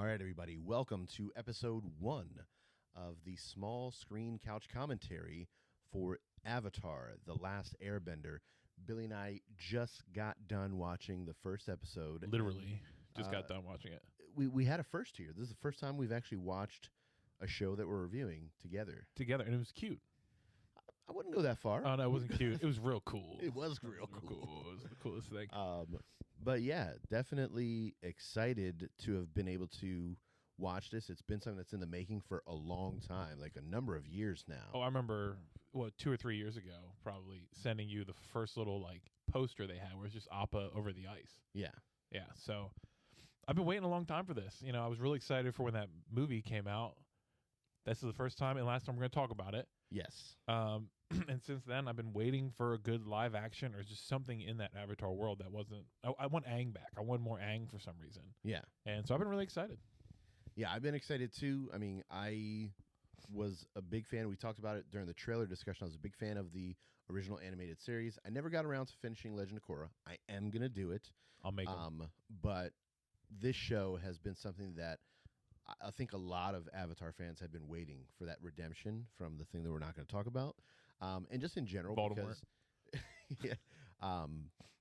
All right, everybody, welcome to episode 1 of the small screen couch commentary for Avatar, The Last Airbender. Billy and I just got done watching the first episode. Literally, just got done watching it. We had a first here. This is the first time we've actually watched a show that we're reviewing together. And it was cute. I wouldn't go that far. Oh, no, it wasn't cute. It was real cool. It was real cool. It was the coolest thing. But yeah, definitely excited to have been able to watch this. It's been something that's in the making for a long time, like a number of years now. I remember, 2 or 3 years ago, probably sending you the first little poster they had where it's just Appa over the ice. Yeah. Yeah, so I've been waiting a long time for this. I was really excited for when that movie came out. This is the first time and last time we're going to talk about it. Yes. And since then, I've been waiting for a good live action or just something in that Avatar world that wasn't... I want Aang back. I want more Aang for some reason. Yeah. And so I've been really excited. Yeah, I've been excited too. I mean, I was a big fan. We talked about it during the trailer discussion. I was a big fan of the original animated series. I never got around to finishing Legend of Korra. I am going to do it. I'll make it. But this show has been something that I think a lot of Avatar fans have been waiting for, that redemption from the thing that we're not going to talk about. And just in general, Voldemort. Because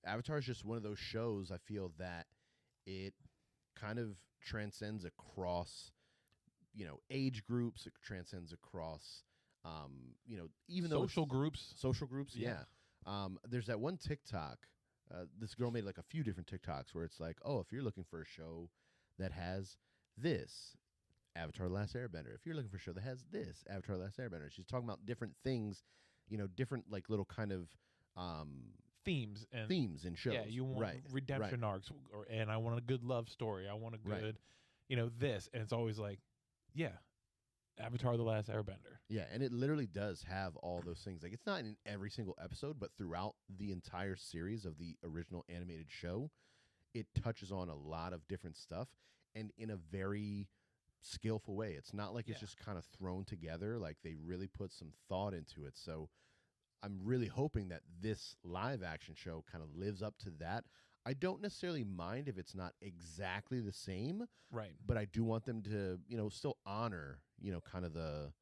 Avatar is just one of those shows, I feel, that it kind of transcends across, age groups. It transcends across, even social groups. Social groups, yeah. There's that one TikTok. This girl made a few different TikToks where it's like, oh, if you're looking for a show that has this, Avatar: The Last Airbender. If you're looking for a show that has this, Avatar: The Last Airbender. She's talking about different things, different little kind of themes in shows. Yeah, you want redemption arcs, and I want a good love story. I want a good, this, and it's always Avatar: The Last Airbender. Yeah, and it literally does have all those things. It's not in every single episode, but throughout the entire series of the original animated show, it touches on a lot of different stuff, and in a very skillful way. It's not like it's just kind of thrown together. They really put some thought into it. So I'm really hoping that this live action show kind of lives up to that. I don't necessarily mind if it's not exactly the same, right? But I do want them to, still honor, kind of the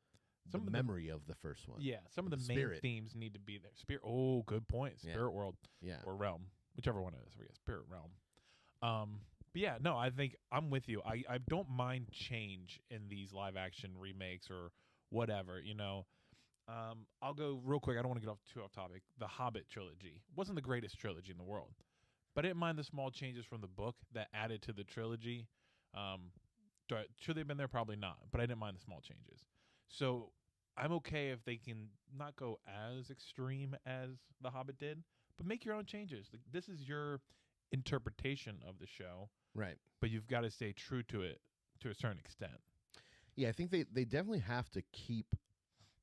memory of the first one. Yeah, some of the main themes need to be there. Spirit. Oh, good point. Spirit world. Yeah, or realm, whichever one it is. Spirit realm. But yeah, no, I think I'm with you. I don't mind change in these live action remakes or whatever. I'll go real quick. I don't want to get too off topic. The Hobbit trilogy wasn't the greatest trilogy in the world, but I didn't mind the small changes from the book that added to the trilogy. Should they have been there? Probably not, but I didn't mind the small changes. So I'm okay if they can not go as extreme as The Hobbit did, but make your own changes. This is your interpretation of the show, right? But you've got to stay true to it to a certain extent. Yeah, I think they definitely have to keep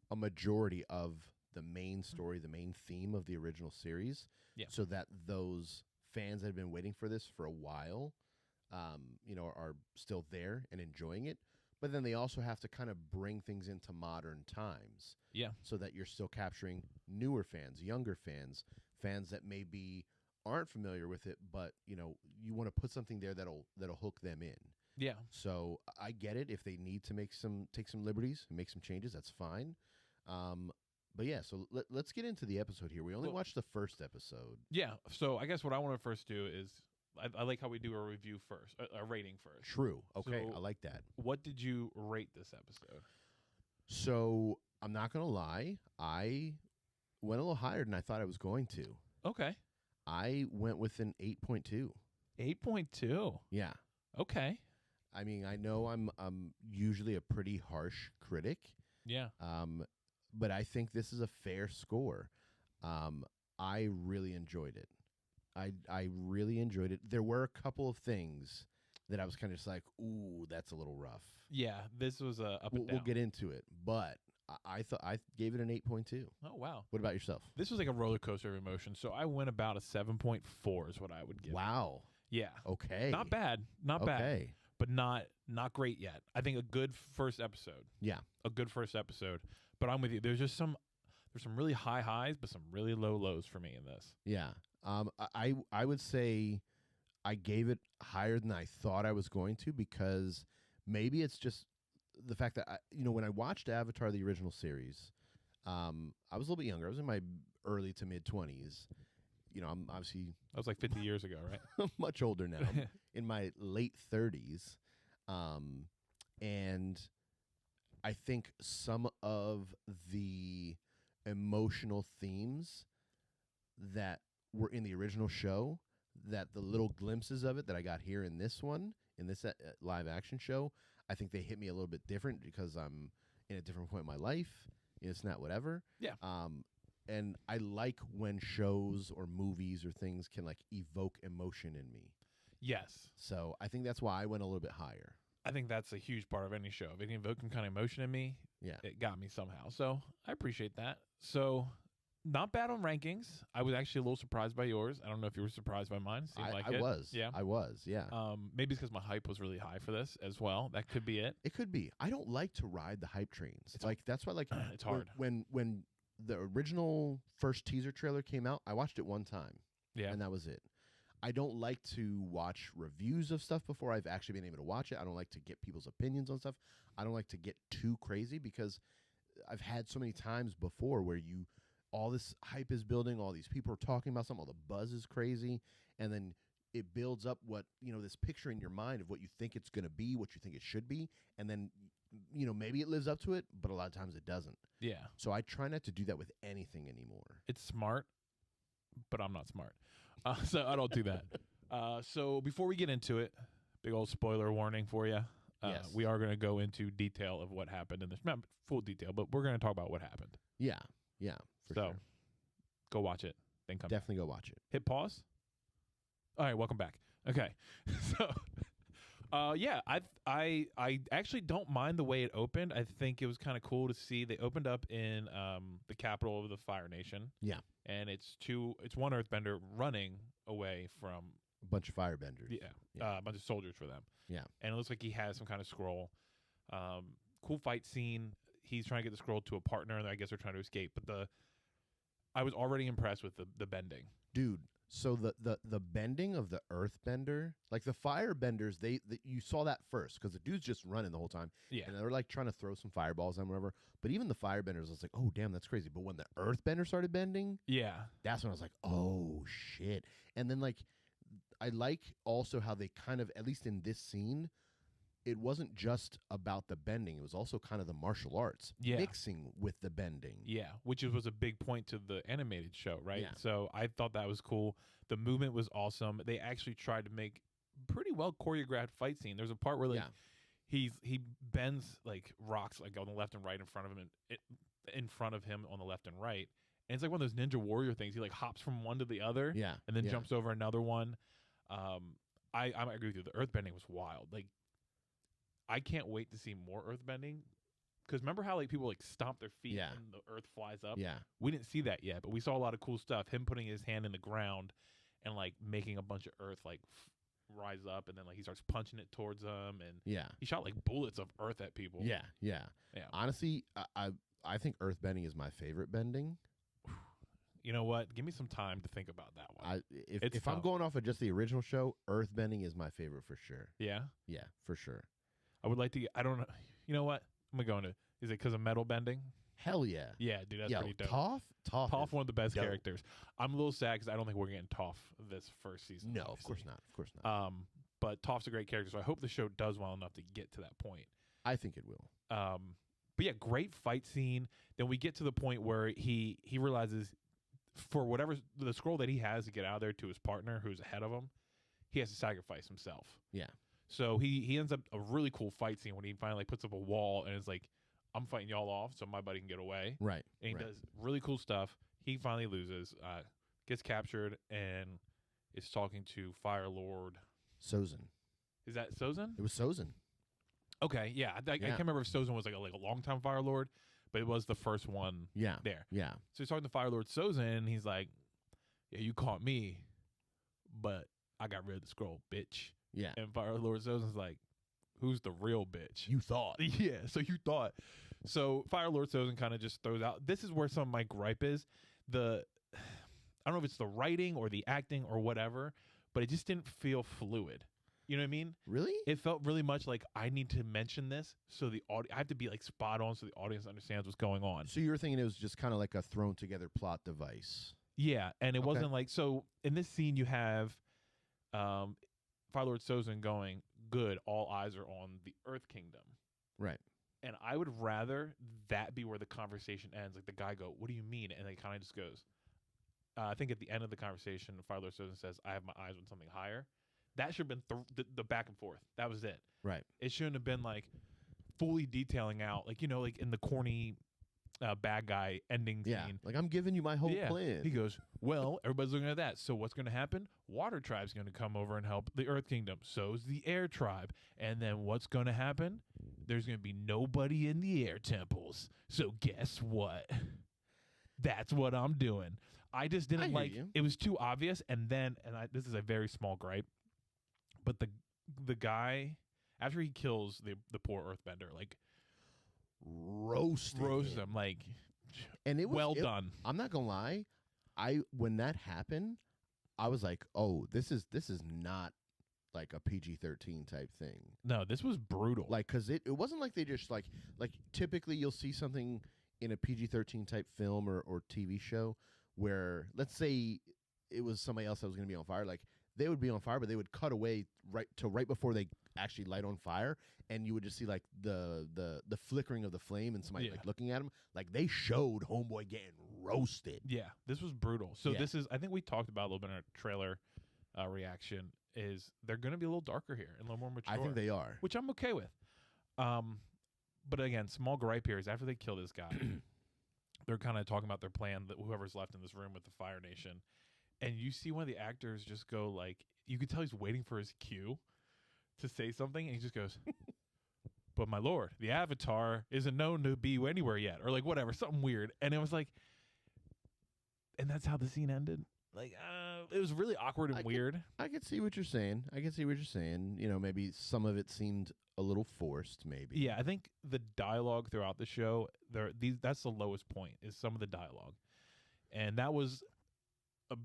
a majority of the main story, the main theme of the original series, so that those fans that have been waiting for this for a while, are still there and enjoying it. But then they also have to kind of bring things into modern times, so that you're still capturing newer fans, younger fans that maybe aren't familiar with it, but you want to put something there that'll hook them in. Yeah. So I get it. If they need to take some liberties and make some changes, that's fine. But yeah, so let's get into the episode here. We only watched the first episode. Yeah. So I guess what I want to first do is I like how we do a review first, a rating first. True. Okay, so I like that. What did you rate this episode? So I'm not going to lie. I went a little higher than I thought I was going to. Okay. I went with an 8.2. 8.2? Yeah. Okay. I mean, I know I'm usually a pretty harsh critic. Yeah. But I think this is a fair score. I really enjoyed it. I really enjoyed it. There were a couple of things that I was kind of just like, ooh, that's a little rough. Yeah, this was a up and down. We'll get into it, but I thought I gave it an 8.2. Oh, wow. What about yourself? This was like a roller coaster of emotion, so I went about a 7.4 is what I would give. Wow. Yeah. Okay. Not bad. Not bad. But not great yet. I think a good first episode. Yeah. A good first episode. But I'm with you. There's some really high highs, but some really low lows for me in this. Yeah. I would say I gave it higher than I thought I was going to, because maybe it's just the fact that when I watched Avatar the original series, I was a little bit younger. I was in my early to mid 20s. I'm obviously That was like 50 years ago, right? much older now. I'm in my late 30s. And I think some of the emotional themes that were in the original show, that the little glimpses of it that I got here in this one, in this live action show, I think they hit me a little bit different because I'm in a different point in my life. It's not whatever. Yeah. And I like when shows or movies or things can like evoke emotion in me. Yes. So I think that's why I went a little bit higher. I think that's a huge part of any show. If it can evoke some kind of emotion in me, it got me somehow. So I appreciate that. So not bad on rankings. I was actually a little surprised by yours. I don't know if you were surprised by mine. I was. Yeah. I was. Yeah. Maybe it's because my hype was really high for this as well. That could be it. It could be. I don't like to ride the hype trains. It's like that's why it's hard. When the original first teaser trailer came out, I watched it one time. Yeah. And that was it. I don't like to watch reviews of stuff before I've actually been able to watch it. I don't like to get people's opinions on stuff. I don't like to get too crazy because I've had so many times before where all this hype is building, all these people are talking about something, all the buzz is crazy, and then it builds up this picture in your mind of what you think it's going to be, what you think it should be, and then maybe it lives up to it, but a lot of times it doesn't. Yeah. So I try not to do that with anything anymore. It's smart, but I'm not smart. So I don't do that. So before we get into it, big old spoiler warning for you. Yes. We are going to go into detail of what happened in this. Not full detail, but we're going to talk about what happened. Yeah. Yeah. For sure. Go watch it. Then come Definitely back. Go watch it. Hit pause. All right, welcome back. Okay. So I actually don't mind the way it opened. I think it was kind of cool to see they opened up in the capital of the Fire Nation. Yeah. And it's one Earthbender running away from a bunch of Firebenders. Yeah. A bunch of soldiers for them. Yeah. And it looks like he has some kind of scroll. Cool fight scene. He's trying to get the scroll to a partner, and I guess they're trying to escape. But I was already impressed with the bending. Dude, so the bending of the Earthbender, like the Firebenders, you saw that first because the dude's just running the whole time. Yeah. And they're like trying to throw some fireballs and whatever. But even the Firebenders, I was like, oh, damn, that's crazy. But when the Earthbender started bending, yeah, that's when I was like, oh, shit. And then I like also how they kind of, at least in this scene, it wasn't just about the bending. It was also kind of the martial arts mixing with the bending. Yeah, which was a big point to the animated show, right? Yeah. So I thought that was cool. The movement was awesome. They actually tried to make pretty well choreographed fight scene. There's a part where he bends like rocks like on the left and right in front of him and in front of him on the left and right. And it's like one of those Ninja Warrior things. He like hops from one to the other and then jumps over another one. I agree with you. The earthbending was wild. Like, I can't wait to see more earthbending. Because remember how like people like stomp their feet and the earth flies up? Yeah. We didn't see that yet, but we saw a lot of cool stuff. Him putting his hand in the ground and like making a bunch of earth like rise up, and then like he starts punching it towards them, and he shot like bullets of earth at people. Yeah. Honestly, I think earthbending is my favorite bending. You know what? Give me some time to think about that one. If I'm going off of just the original show, earthbending is my favorite for sure. Yeah? Yeah, for sure. I would like to I don't know. You know what? I'm going to is it because of metal bending? Hell yeah. Yeah, dude, that's pretty dope. Toph one of the best characters. I'm a little sad because I don't think we're getting Toph this first season. No, of course not. But Toph's a great character, so I hope the show does well enough to get to that point. I think it will. But yeah, great fight scene. Then we get to the point where he realizes for whatever the scroll that he has to get out of there to his partner who's ahead of him, he has to sacrifice himself. Yeah. So he ends up a really cool fight scene when he finally puts up a wall and is like, I'm fighting y'all off so my buddy can get away. Right. And he does really cool stuff. He finally loses, gets captured, and is talking to Fire Lord Sozin. Is that Sozin? It was Sozin. Okay, yeah. I can't remember if Sozin was like a long-time Fire Lord, but it was the first one there. Yeah. So he's talking to Fire Lord Sozin, and he's like, yeah, you caught me, but I got rid of the scroll, bitch. Yeah. And Fire Lord Sozin's like, who's the real bitch? You thought. Yeah, so you thought. So Fire Lord Sozin kind of just throws out. This is where some of my gripe is. I don't know if it's the writing or the acting or whatever, but it just didn't feel fluid. You know what I mean? Really? It felt really much like I need to mention this so I have to be like spot on so the audience understands what's going on. So you were thinking it was just kind of like a thrown together plot device. Yeah, and it wasn't like, so in this scene you have Fire Lord Sozin going, good, all eyes are on the Earth Kingdom. Right. And I would rather that be where the conversation ends. Like the guy go, what do you mean? And then he kind of just goes, I think at the end of the conversation, Fire Lord Sozin says, I have my eyes on something higher. That should have been the back and forth. That was it. Right. It shouldn't have been like fully detailing out, like, you know, like in the corny bad guy ending scene. Like I'm giving you my whole plan. He goes, well, everybody's looking at that. So what's going to happen? Water Tribe's going to come over and help the Earth Kingdom. So's the Air Tribe. And then what's going to happen? There's going to be nobody in the Air Temples. So guess what? That's what I'm doing. I just didn't like you. It was too obvious. And then, this is a very small gripe, but the guy, after he kills the poor Earthbender, like roast him, like, and it was done. I'm not gonna lie, when that happened, I was like, oh, this is not like a PG-13 type thing. No, this was brutal. Like, because it wasn't like they just like typically you'll see something in a PG-13 type film or TV show where, let's say it was somebody else that was going to be on fire, like they would be on fire, but they would cut away right before they actually light on fire, and you would just see like the flickering of the flame and somebody like looking at him. Like they showed homeboy getting roasted. Yeah, this was brutal. So this is, I think we talked about a little bit in our trailer reaction, is they're going to be a little darker here and a little more mature. I think they are, which I'm okay with. But again, small gripe here is after they kill this guy, they're kind of talking about their plan, that whoever's left in this room with the Fire Nation. And you see one of the actors just go like, you could tell he's waiting for his cue to say something, and he just goes, but my lord, the Avatar isn't known to be anywhere yet, or like whatever, something weird. And it was like, and that's how the scene ended. Like, it was really awkward and weird. I could see what you're saying. You know, maybe some of it seemed a little forced, maybe. Yeah, I think the dialogue throughout the show, that's the lowest point, is some of the dialogue. And that was a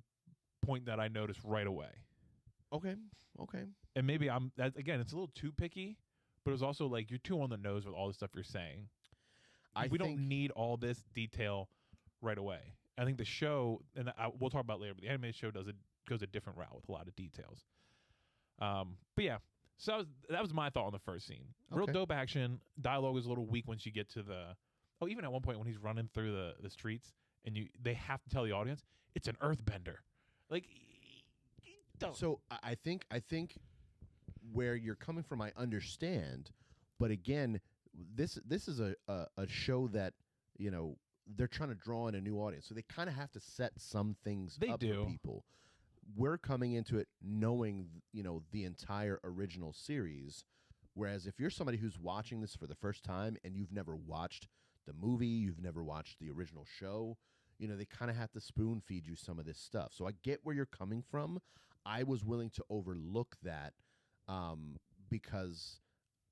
point that I noticed right away. Okay. And maybe again, it's a little too picky, but it was also like, you're too on the nose with all the stuff you're saying. We don't need all this detail right away. I think the show, and we'll talk about it later, but the animated show goes a different route with a lot of details. But yeah, so that was my thought on the first scene. Real dope action. Dialogue is a little weak once you get to even at one point when he's running through the streets, and they have to tell the audience it's an earthbender. Like, don't. So I think where you're coming from, I understand, but again, this is a show that, you know, they're trying to draw in a new audience, so they kind of have to set some things up for people. We're coming into it knowing, you know, the entire original series, whereas if you're somebody who's watching this for the first time and you've never watched the movie, you've never watched the original show, you know, they kind of have to spoon feed you some of this stuff. So I get where you're coming from. I was willing to overlook that because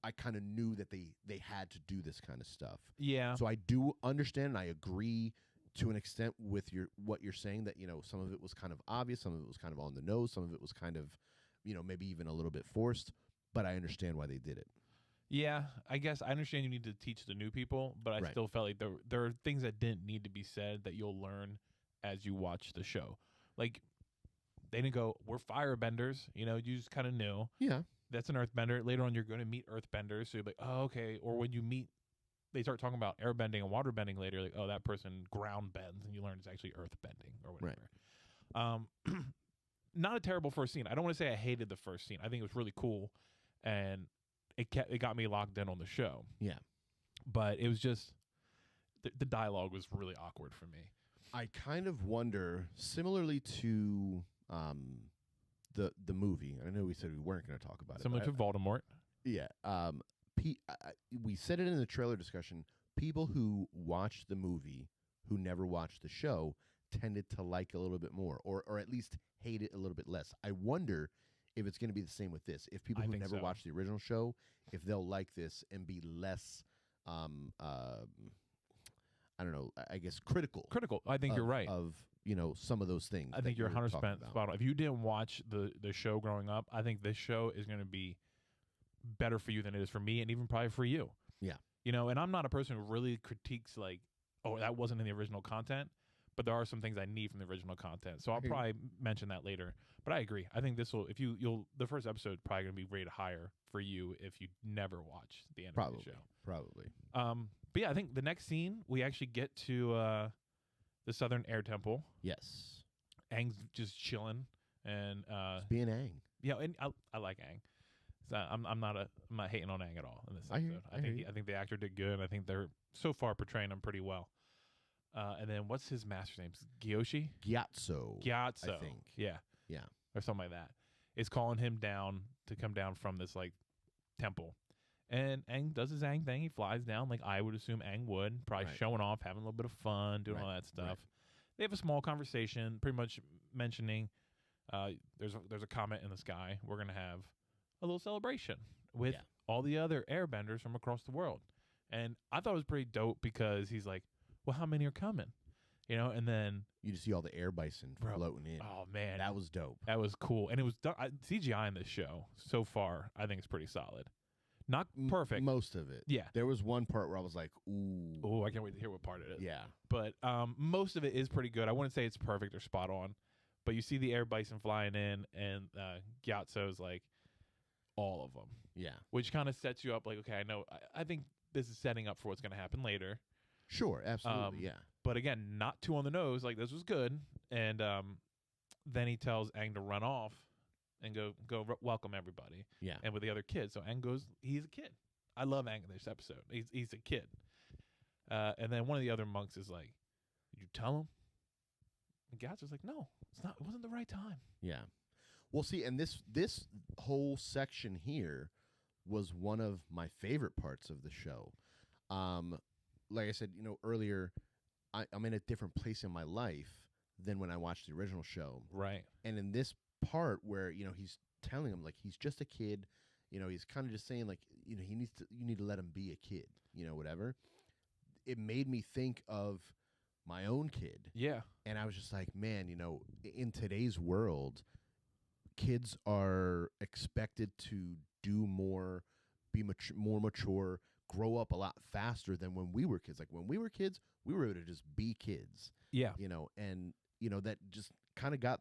I kind of knew that they had to do this kind of stuff. Yeah. So I do understand, and I agree to an extent with what you're saying, that, you know, some of it was kind of obvious, some of it was kind of on the nose, some of it was kind of, you know, maybe even a little bit forced, but I understand why they did it. Yeah, I guess I understand you need to teach the new people, but I still felt like there are things that didn't need to be said that you'll learn as you watch the show. Like, they didn't go, we're firebenders, you know, you just kind of knew. Yeah. That's an earthbender. Later on, you're going to meet earthbenders, so you're like, oh, okay. Or when you meet, they start talking about airbending and waterbending later, you're like, oh, that person ground bends, and you learn it's actually earthbending or whatever. Right. Not a terrible first scene. I don't want to say I hated the first scene. I think it was really cool, and it got me locked in on the show. Yeah. But it was just, the dialogue was really awkward for me. I kind of wonder, similarly to the movie, I know we said we weren't going to talk about Similar to Voldemort. Yeah. We said it in the trailer discussion. People who watched the movie, who never watched the show, tended to like a little bit more, or at least hate it a little bit less. I wonder if it's going to be the same with this. If people who never watched the original show, if they'll like this and be less, I don't know, I guess critical. I think you're right. Of some of those things. I think you're 100% spot on. If you didn't watch the show growing up, I think this show is going to be better for you than it is for me, and even probably for you. Yeah. And I'm not a person who really critiques like, oh, that wasn't in the original content, but there are some things I need from the original content. So I'll probably mention that later. But I agree. I think this will, the first episode probably going to be rated higher for you if you never watch the end of the show. Probably. But yeah, I think the next scene, we actually get to the Southern Air Temple. Yes. Aang's just chilling. And just being Aang. Yeah, and I like Aang. So I'm not hating on Aang at all in this episode. I think the actor did good. I think they're so far portraying him pretty well. And then what's his master's name? Gyatso. I think. Yeah. Or something like that. Is calling him down to come down from this like temple. And Aang does his Aang thing. He flies down like I would assume Aang would, probably showing off, having a little bit of fun, doing all that stuff. Right. They have a small conversation, pretty much mentioning there's a comet in the sky. We're gonna have a little celebration with all the other airbenders from across the world. And I thought it was pretty dope because he's like, well, how many are coming? And then you just see all the air bison floating in. Oh man, that was dope. That was cool, and it was done. CGI in this show so far, I think it's pretty solid. Not perfect, most of it. Yeah, there was one part where I was like, "Ooh, I can't wait to hear what part it is." Yeah, but most of it is pretty good. I wouldn't say it's perfect or spot on, but you see the air bison flying in, and Gyatso's like all of them. Yeah, which kind of sets you up. Like, okay, I know. I think this is setting up for what's going to happen later. Sure, absolutely, yeah. But again, not too on the nose. Like, this was good. And then he tells Aang to run off and go welcome everybody. Yeah. And with the other kids. So Aang goes, he's a kid. I love Aang in this episode. He's a kid. And then one of the other monks is like, did you tell him? And Gyatso's like, no, it wasn't the right time. Yeah. Well, see, and this whole section here was one of my favorite parts of the show. Like I said, earlier, I'm in a different place in my life than when I watched the original show. Right. And in this part where, he's telling him, like, he's just a kid, he's kind of just saying, like, you need to let him be a kid, whatever. It made me think of my own kid. Yeah. And I was just like, man, in today's world, kids are expected to do more, be more mature, grow up a lot faster than when we were kids. Like when we were kids, we were able to just be kids. Yeah. And that just kind of got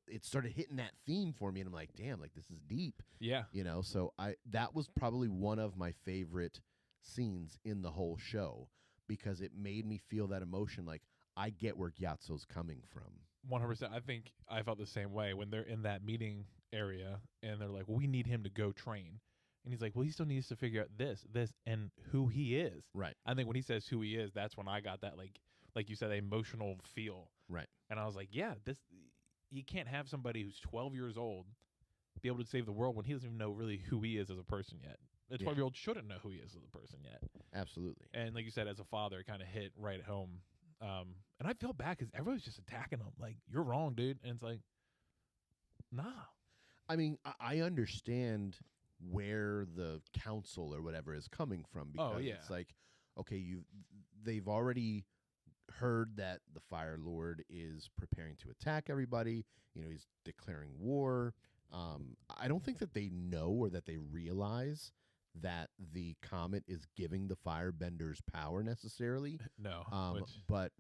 it started hitting that theme for me, and I'm like, damn, like this is deep. Yeah. So that was probably one of my favorite scenes in the whole show because it made me feel that emotion. Like I get where Gyatso's coming from. 100%. I think I felt the same way when they're in that meeting area and they're like, well, we need him to go train. And he's like, well, he still needs to figure out this, and who he is. Right. I think when he says who he is, that's when I got that, like you said, emotional feel. Right. And I was like, yeah, you can't have somebody who's 12 years old be able to save the world when he doesn't even know really who he is as a person yet. A 12-year-old shouldn't know who he is as a person yet. Absolutely. And like you said, as a father, it kind of hit right at home. And I feel bad because everybody's just attacking him. Like, you're wrong, dude. And it's like, nah. I mean, I understand where the council or whatever is coming from because it's like, okay, they've already heard that the Fire Lord is preparing to attack everybody. He's declaring war. I don't think that they know or that they realize that the comet is giving the firebenders power necessarily. No. But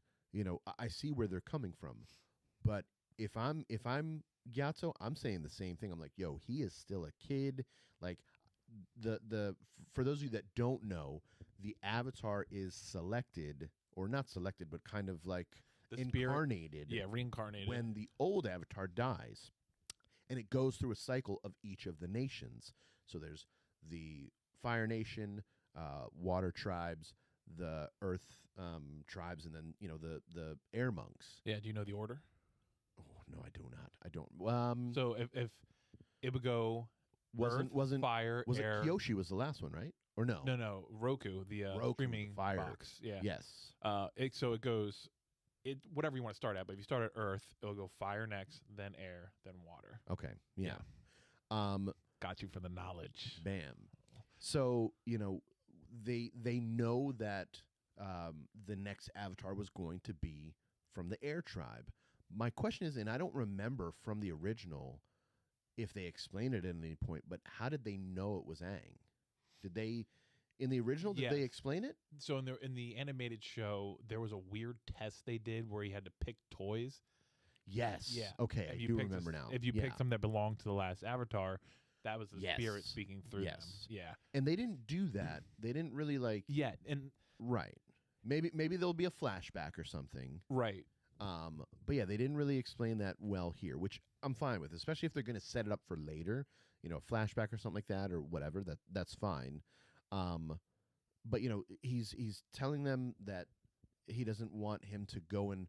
I see where they're coming from. But if I'm Gyatso, I'm saying the same thing. I'm like, yo, he is still a kid. Like for those of you that don't know, the Avatar is selected, or not selected, but kind of like the incarnated. Spirit, reincarnated. When the old Avatar dies. And it goes through a cycle of each of the nations. So there's the Fire Nation, Water Tribes, the Earth tribes, and then the Air Monks. Yeah, do you know the order? Oh no, I do not. I don't. So if it would go wasn't fire, was air. It Kyoshi was the last one, right? Or no? No. Roku, the screaming fire box. Yeah. Yes. So it goes. Whatever you want to start at, but if you start at Earth, it'll go fire next, then air, then water. Okay. Yeah. Got you for the knowledge. Bam. So they know that the next Avatar was going to be from the Air tribe, My question is, and I don't remember from the original if they explained it at any point, but how did they know it was Aang? Did they, in the original, did they explain it? So in the animated show, there was a weird test they did where he had to pick toys. Yes. Yeah. Okay, I do remember now. If you picked something that belonged to the last Avatar, that was the spirit speaking through them. Yeah. And they didn't do that. They didn't really like... Yeah, and... Right. Maybe there'll be a flashback or something. Right. But yeah, they didn't really explain that well here, which I'm fine with, especially if they're going to set it up for later, you know, a flashback or something like that or whatever. That's fine. But you know, he's telling them that he doesn't want him to go and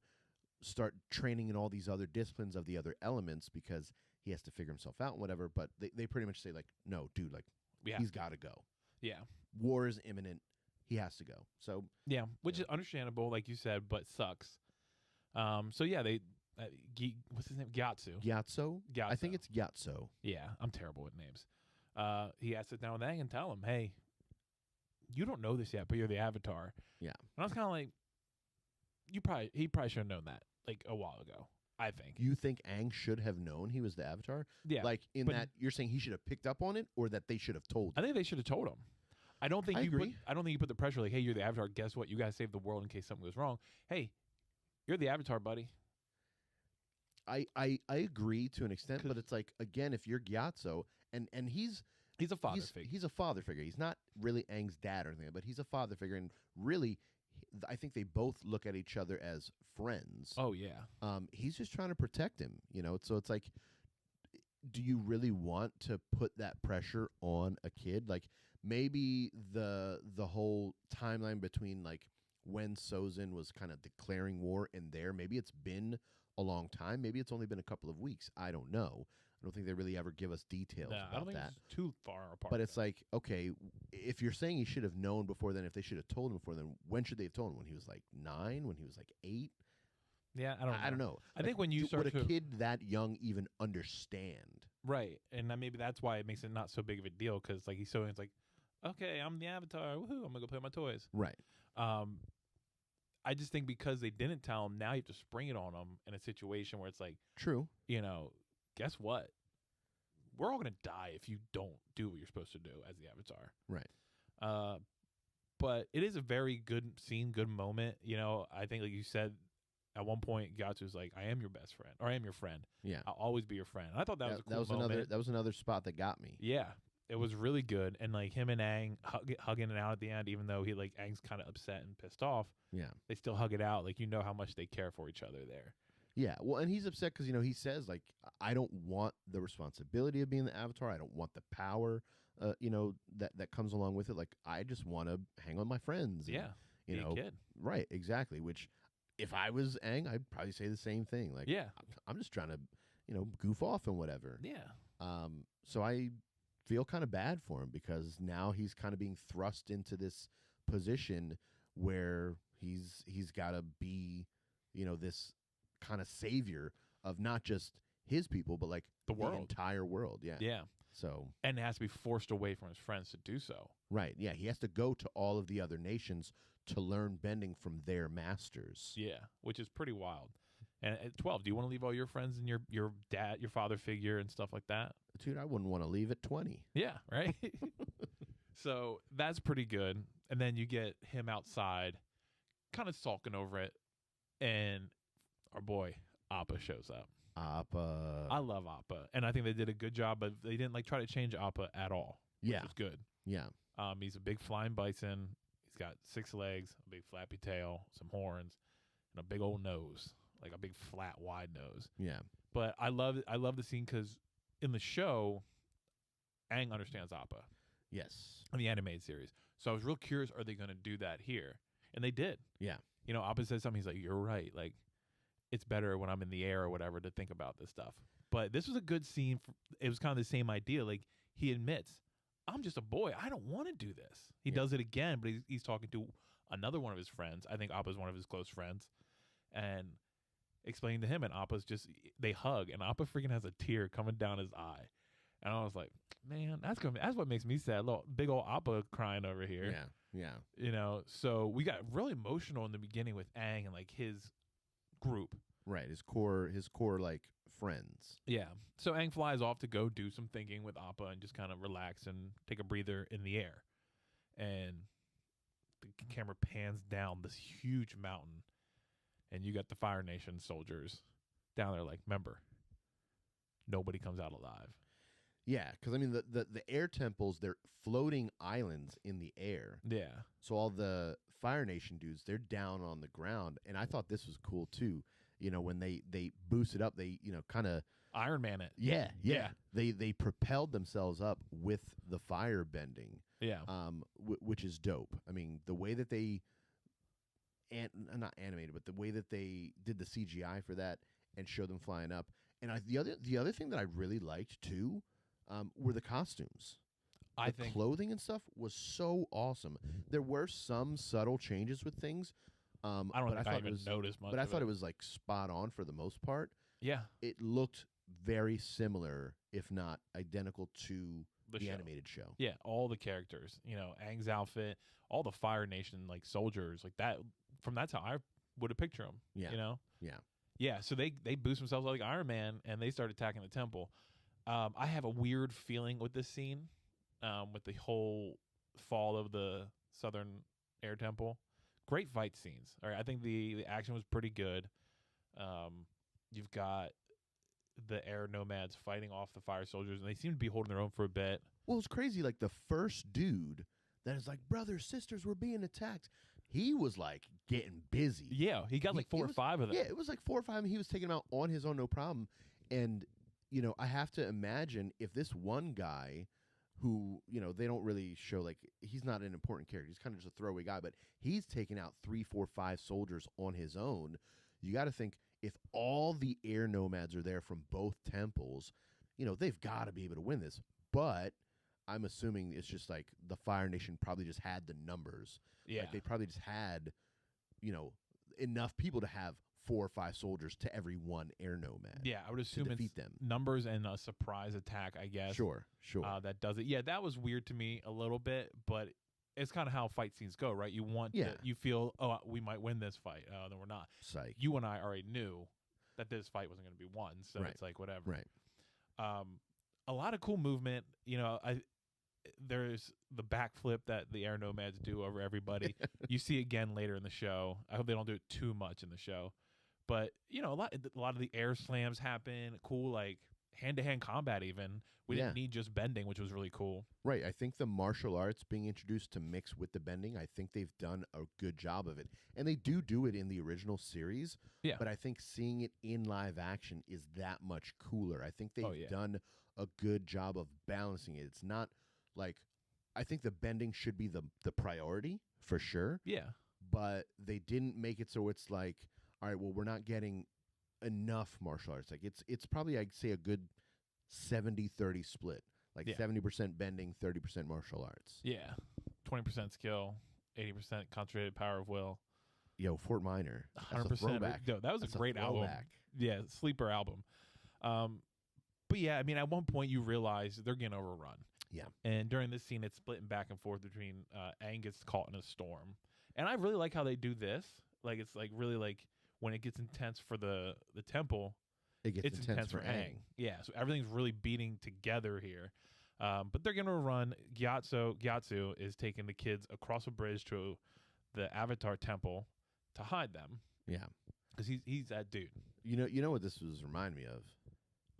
start training in all these other disciplines of the other elements because he has to figure himself out and whatever. But they pretty much say like, no, dude, like he's got to go. Yeah. War is imminent. He has to go. So yeah, which is understandable, like you said, but sucks. So yeah, they what's his name? Gyatso. I think it's Gyatso. Yeah, I'm terrible with names. He has to sit down with Aang and tell him, hey, you don't know this yet, but you're the Avatar. Yeah. And I was kind of like, he probably should have known that like a while ago. I think. You think Aang should have known he was the Avatar? Yeah. Like in that you're saying he should have picked up on it, or that they should have told him? I think they should have told him. I don't think you put the pressure like, hey, you're the Avatar. Guess what? You guys save the world in case something goes wrong. Hey, you're the Avatar, buddy. I agree to an extent, but it's like, again, if you're Gyatso and he's a father figure. He's a father figure. He's not really Aang's dad or anything, but he's a father figure, and really, I think they both look at each other as friends. Oh yeah. He's just trying to protect him, you know. So it's like, do you really want to put that pressure on a kid? Like maybe the whole timeline between like when Sozin was kind of declaring war and maybe it's been a long time. Maybe it's only been a couple of weeks. I don't know. I don't think they really ever give us details about I don't think that. It's too far apart. But it's like, okay, if you're saying he should have known before then, if they should have told him before then, when should they have told him? When he was like 9? When he was like 8? Yeah, I don't know. I think when you start would a kid that young even understand? Right, and maybe that's why it makes it not so big of a deal because like it's like, okay, I'm the Avatar. Woohoo! I'm gonna go play with my toys. Right. I just think because they didn't tell him, now you have to spring it on him in a situation where it's like, true. You know, guess what? We're all gonna die if you don't do what you're supposed to do as the Avatar. Right. But it is a very good scene, good moment. You know, I think like you said, at one point, Gyatso's like, "I am your best friend, or I am your friend. Yeah, I'll always be your friend." And I thought that was a cool moment. That was another spot that got me. Yeah, it was really good, and like him and Aang hugging it out at the end, even though Aang's kind of upset and pissed off. Yeah, they still hug it out. Like you know how much they care for each other there. Yeah, well, and he's upset because he says like, "I don't want the responsibility of being the Avatar. I don't want the power, that comes along with it. Like I just want to hang on my friends." And, be a kid. Right, exactly. Which, if I was Aang, I'd probably say the same thing. Like, I'm just trying to, goof off and whatever. Yeah. So I feel kind of bad for him because now he's kind of being thrust into this position where he's got to be, this kind of savior of not just his people, but like the world, the entire world. Yeah. Yeah. So, and it has to be forced away from his friends to do so. Right. Yeah. He has to go to all of the other nations to learn bending from their masters. Yeah, which is pretty wild. And at 12, do you want to leave all your friends and your dad, your father figure and stuff like that? Dude, I wouldn't want to leave at 20. Yeah, right? So that's pretty good. And then you get him outside kind of sulking over it. And our boy, Appa, shows up. Appa. I love Appa. And I think they did a good job, but they didn't try to change Appa at all. Which was good. Yeah. He's a big flying bison. He's got 6 legs, a big flappy tail, some horns, and a big old nose, like a big flat, wide nose. Yeah. But I love the scene because in the show, Aang understands Appa. Yes. In the animated series. So I was real curious, are they going to do that here? And they did. Yeah. Appa says something. He's like, "You're right. Like, it's better when I'm in the air or whatever to think about this stuff." But this was a good scene. It was kind of the same idea. Like, he admits, I'm just a boy. I don't want to do this. He does it again, but he's talking to another one of his friends. I think Appa's one of his close friends. And explaining to him, and Appa's just, they hug, and Appa freaking has a tear coming down his eye. And I was like, man, that's what makes me sad. Little big old Appa crying over here. Yeah. Yeah. So we got really emotional in the beginning with Aang and like his group. Right. His core like friends. Yeah. So Aang flies off to go do some thinking with Appa and just kind of relax and take a breather in the air. And the camera pans down this huge mountain, and you got the Fire Nation soldiers down there like, remember, nobody comes out alive. Yeah, because I mean the air temples, they're floating islands in the air. Yeah. So all the Fire Nation dudes, they're down on the ground, and I thought this was cool too. You know, when they boost it up, they kind of Iron Man it. Yeah. They propelled themselves up with the fire bending. Yeah. Which is dope. I mean, the way that they not animated, but the way that they did the CGI for that and showed them flying up. And the other thing that I really liked too were the costumes. I The think clothing and stuff was so awesome. There were some subtle changes with things. I don't think I even noticed much. But I thought it was like spot on for the most part. Yeah. It looked very similar, if not identical, to the show. Animated show. Yeah, all the characters, Aang's outfit, all the Fire Nation like soldiers, like that. That's how I would have pictured them. Yeah. Yeah. Yeah. So they boost themselves like Iron Man, and they start attacking the temple. I have a weird feeling with this scene, with the whole fall of the Southern Air Temple. Great fight scenes. All right, I think the action was pretty good. You've got the air nomads fighting off the fire soldiers, and they seem to be holding their own for a bit. Well, it's crazy. Like the first dude that is like, brothers, sisters, we're being attacked. He was like getting busy. Yeah, he got like 4 or 5 of them. Yeah, it was like 4 or 5, and he was taking them out on his own, no problem. And I have to imagine if this one guy, who they don't really show, like, he's not an important character. He's kind of just a throwaway guy, but he's taking out 3, 4, 5 soldiers on his own. You got to think, if all the air nomads are there from both temples, they've got to be able to win this. But I'm assuming it's just like the Fire Nation probably just had the numbers. Yeah. Like they probably just had, enough people to have 4 or 5 soldiers to every one air nomad. Yeah, I would assume to defeat it's them. Numbers and a surprise attack, I guess. Sure. That does it. Yeah, that was weird to me a little bit, but it's kind of how fight scenes go, right? You want you feel, oh, we might win this fight. Then we're not. Psych. You and I already knew that this fight wasn't going to be won, so Right. it's like whatever. Right. A lot of cool movement. There's the backflip that the air nomads do over everybody. You see again later in the show. I hope they don't do it too much in the show, but a lot of the air slams happen. Cool, like hand-to-hand combat. Even we didn't need just bending, which was really cool. Right. I think the martial arts being introduced to mix with the bending, I think they've done a good job of it. And they do it in the original series. Yeah. But I think seeing it in live action is that much cooler. I think they've done a good job of balancing it. It's not like, I think the bending should be the priority for sure. Yeah. But they didn't make it so it's like, all right, well, we're not getting enough martial arts. Like it's probably, I'd say, a good 70-30 split. Like 70% bending, 30% martial arts. Yeah. 20% skill, 80% concentrated power of will. Yo, Fort Minor. 100%. Throwback. No, that was a great album. Yeah, sleeper album. But yeah, I mean, at one point you realize they're getting overrun. Yeah. And during this scene, it's splitting back and forth between Aang gets caught in a storm. And I really like how they do this. Like, it's like really like when it gets intense for the temple, it's intense for Aang. Yeah, so everything's really beating together here. But they're going to run. Gyatso is taking the kids across a bridge to the Avatar temple to hide them. Yeah. Because he's that dude. You know what this was remind me of?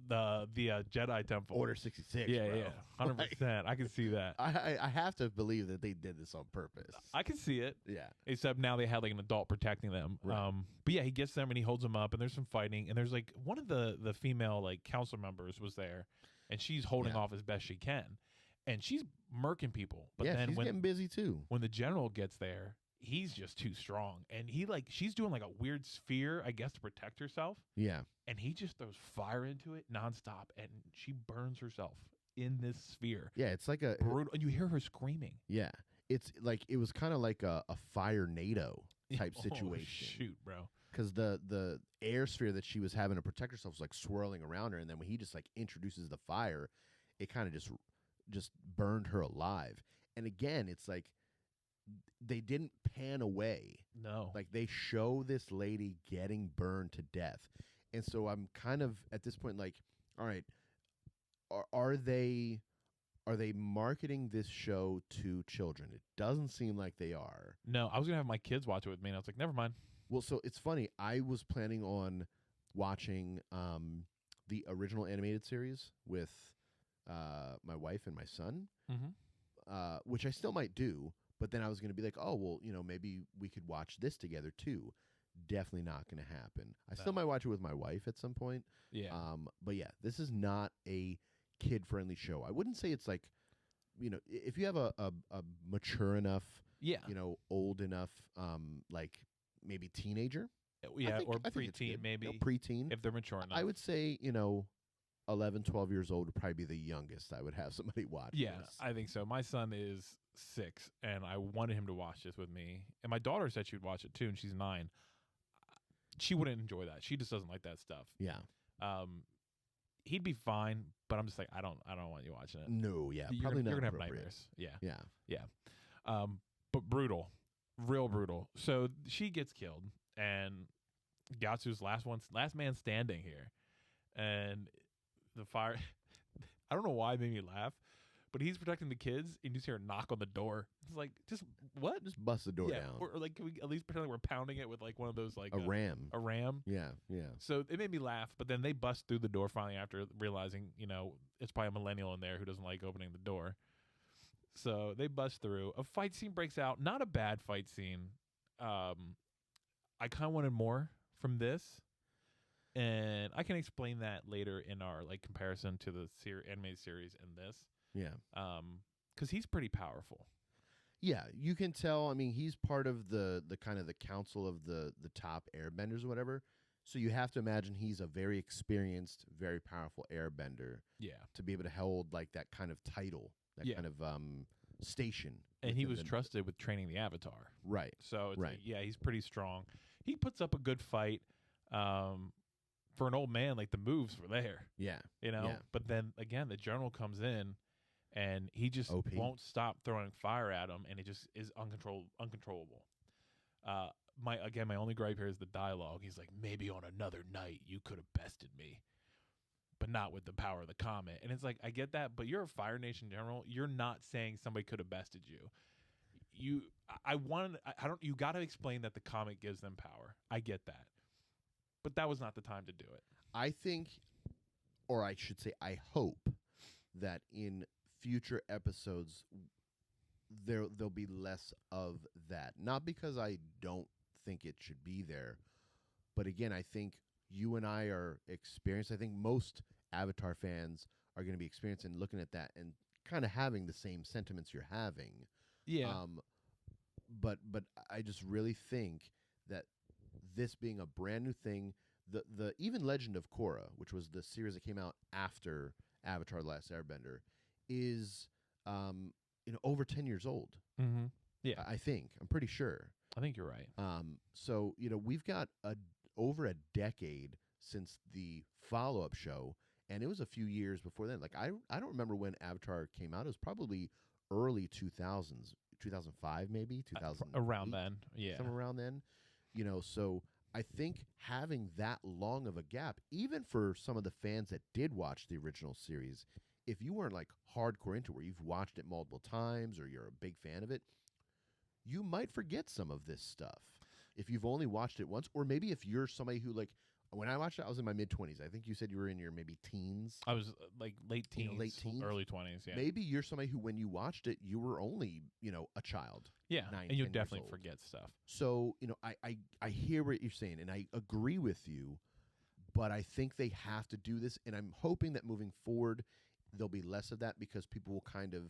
The Jedi temple. Order 66, Yeah, bro. yeah. 100%. I can see that. I have to believe that they did this on purpose. I can see it. Yeah. Except now they had like an adult protecting them. Right. But yeah, he gets them and he holds them up, and there's some fighting, and there's like one of the female like council members was there, and she's holding off as best she can, and she's murking people. But then she's getting busy too. When the general gets there, he's just too strong, and she's doing like a weird sphere, I guess, to protect herself. Yeah. And he just throws fire into it nonstop, and she burns herself in this sphere. Yeah, it's like a brutal, and you hear her screaming. Yeah, it's like it was kind of like a fire NATO type situation. Shoot, bro. Because the air sphere that she was having to protect herself was like swirling around her, and then when he just like introduces the fire, it kind of just burned her alive. And again, it's like they didn't pan away. No. Like they show this lady getting burned to death. And so I'm kind of at this point like, all right, are they marketing this show to children? It doesn't seem like they are. No, I was gonna have my kids watch it with me, and I was like, never mind. Well, so it's funny. I was planning on watching the original animated series with my wife and my son, which I still might do. But then I was going to be like, oh, well, maybe we could watch this together too. Definitely not going to happen. I still might watch it with my wife at some point. Yeah. But yeah, this is not a kid-friendly show. I wouldn't say it's like, if you have a mature enough, old enough, like maybe teenager. Yeah, or preteen maybe. Preteen. If they're mature enough. I would say, 11, 12 years old would probably be the youngest I would have somebody watch Yeah, this. I think so. My son is 6, and I wanted him to watch this with me. And my daughter said she would watch it too, and she's 9. She wouldn't enjoy that. She just doesn't like that stuff. Yeah. He'd be fine, but I'm just like, I don't want you watching it. No, yeah, Probably not. You're gonna have appropriate. nightmares. Yeah. Yeah. But brutal, real brutal. So she gets killed, and Gatsu's last man standing here, and the fire. I don't know why it made me laugh, but he's protecting the kids, and you just hear a knock on the door. It's like, just what? Just bust the door down. Or like, can we at least pretend like we're pounding it with like one of those like a ram. A ram. Yeah. So it made me laugh, but then they bust through the door finally after realizing, it's probably a millennial in there who doesn't like opening the door. So they bust through. A fight scene breaks out. Not a bad fight scene. I kind of wanted more from this, and I can explain that later in our like comparison to the animated series and this. Yeah. Because he's pretty powerful. Yeah, you can tell. I mean, he's part of the kind of the council of the top airbenders or whatever. So you have to imagine he's a very experienced, very powerful airbender. Yeah. To be able to hold like that kind of title, that kind of station. And he was trusted with training the Avatar. Right. So it's like, yeah, he's pretty strong. He puts up a good fight. For an old man, like the moves were there. Yeah. Yeah. But then again, the general comes in, and he just won't stop throwing fire at him, and it just is uncontrollable. My only gripe here is the dialogue. He's like, maybe on another night you could have bested me, but not with the power of the comet. And it's like, I get that, but you're a Fire Nation general. You're not saying somebody could have bested you. You got to explain that the comet gives them power. I get that, but that was not the time to do it. I think, or I should say, I hope that in future episodes there'll be less of that. Not because I don't think it should be there, but again, I think you and I are experienced. I think most Avatar fans are going to be experienced and looking at that and kind of having the same sentiments you're having. Yeah. But I just really think that this being a brand new thing, the even Legend of Korra, which was the series that came out after Avatar: The Last Airbender, is over 10 years old. Mm-hmm. Yeah, I'm pretty sure. I think you're right. So we've got over a decade since the follow-up show, and it was a few years before then. Like I don't remember when Avatar came out. It was probably early 2000s, 2005 maybe, 2000 around then. Yeah, somewhere around then. So I think having that long of a gap, even for some of the fans that did watch the original series, if you weren't like hardcore into it, where you've watched it multiple times or you're a big fan of it, you might forget some of this stuff if you've only watched it once. Or maybe if you're somebody who, like, when I watched it, I was in my mid-20s. I think you said you were in your maybe teens. I was like late teens, early 20s. Yeah. Maybe you're somebody who, when you watched it, you were only, a child. Yeah, 9, and you'll 10 definitely years old. forget stuff. So, I hear what you're saying, and I agree with you, but I think they have to do this, and I'm hoping that moving forward, there'll be less of that because people will kind of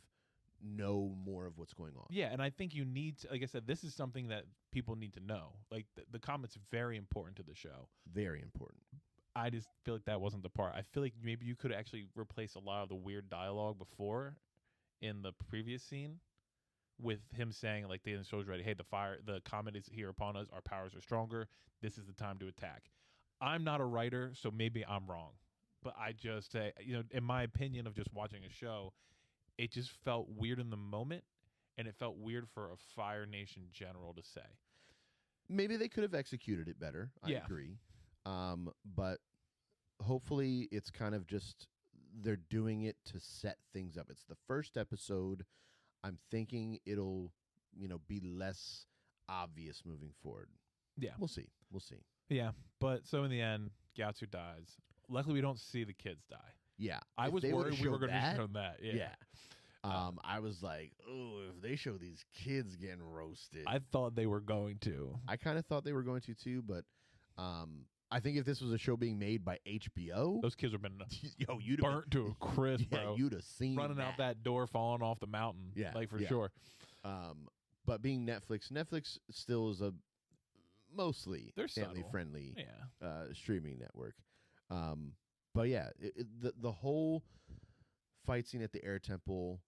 know more of what's going on. Yeah, and I think you need to, like I said, this is something that people need to know. Like, the comet's very important to the show. Very important. I just feel like that wasn't the part. I feel like maybe you could actually replace a lot of the weird dialogue before in the previous scene with him saying, like, the show's ready. Hey, the comet is here upon us. Our powers are stronger. This is the time to attack. I'm not a writer, so maybe I'm wrong. But I just say, in my opinion of just watching a show, it just felt weird in the moment. and it felt weird for a Fire Nation general to say. Maybe they could have executed it better. I agree. But hopefully it's kind of just they're doing it to set things up. It's the first episode. I'm thinking it'll, be less obvious moving forward. Yeah. We'll see. We'll see. Yeah. But so in the end, Gyatso dies. Luckily, we don't see the kids die. Yeah. I was worried we were going to show that. Yeah. I was like, oh, if they show these kids getting roasted. I thought they were going to. I kind of thought they were going to too, but I think if this was a show being made by HBO, those kids would have been you'd burnt to a crisp, bro. You'd have seen running out that door, falling off the mountain. Yeah, for sure. But being Netflix still is a mostly family-friendly streaming network. But yeah, the whole fight scene at the Air Temple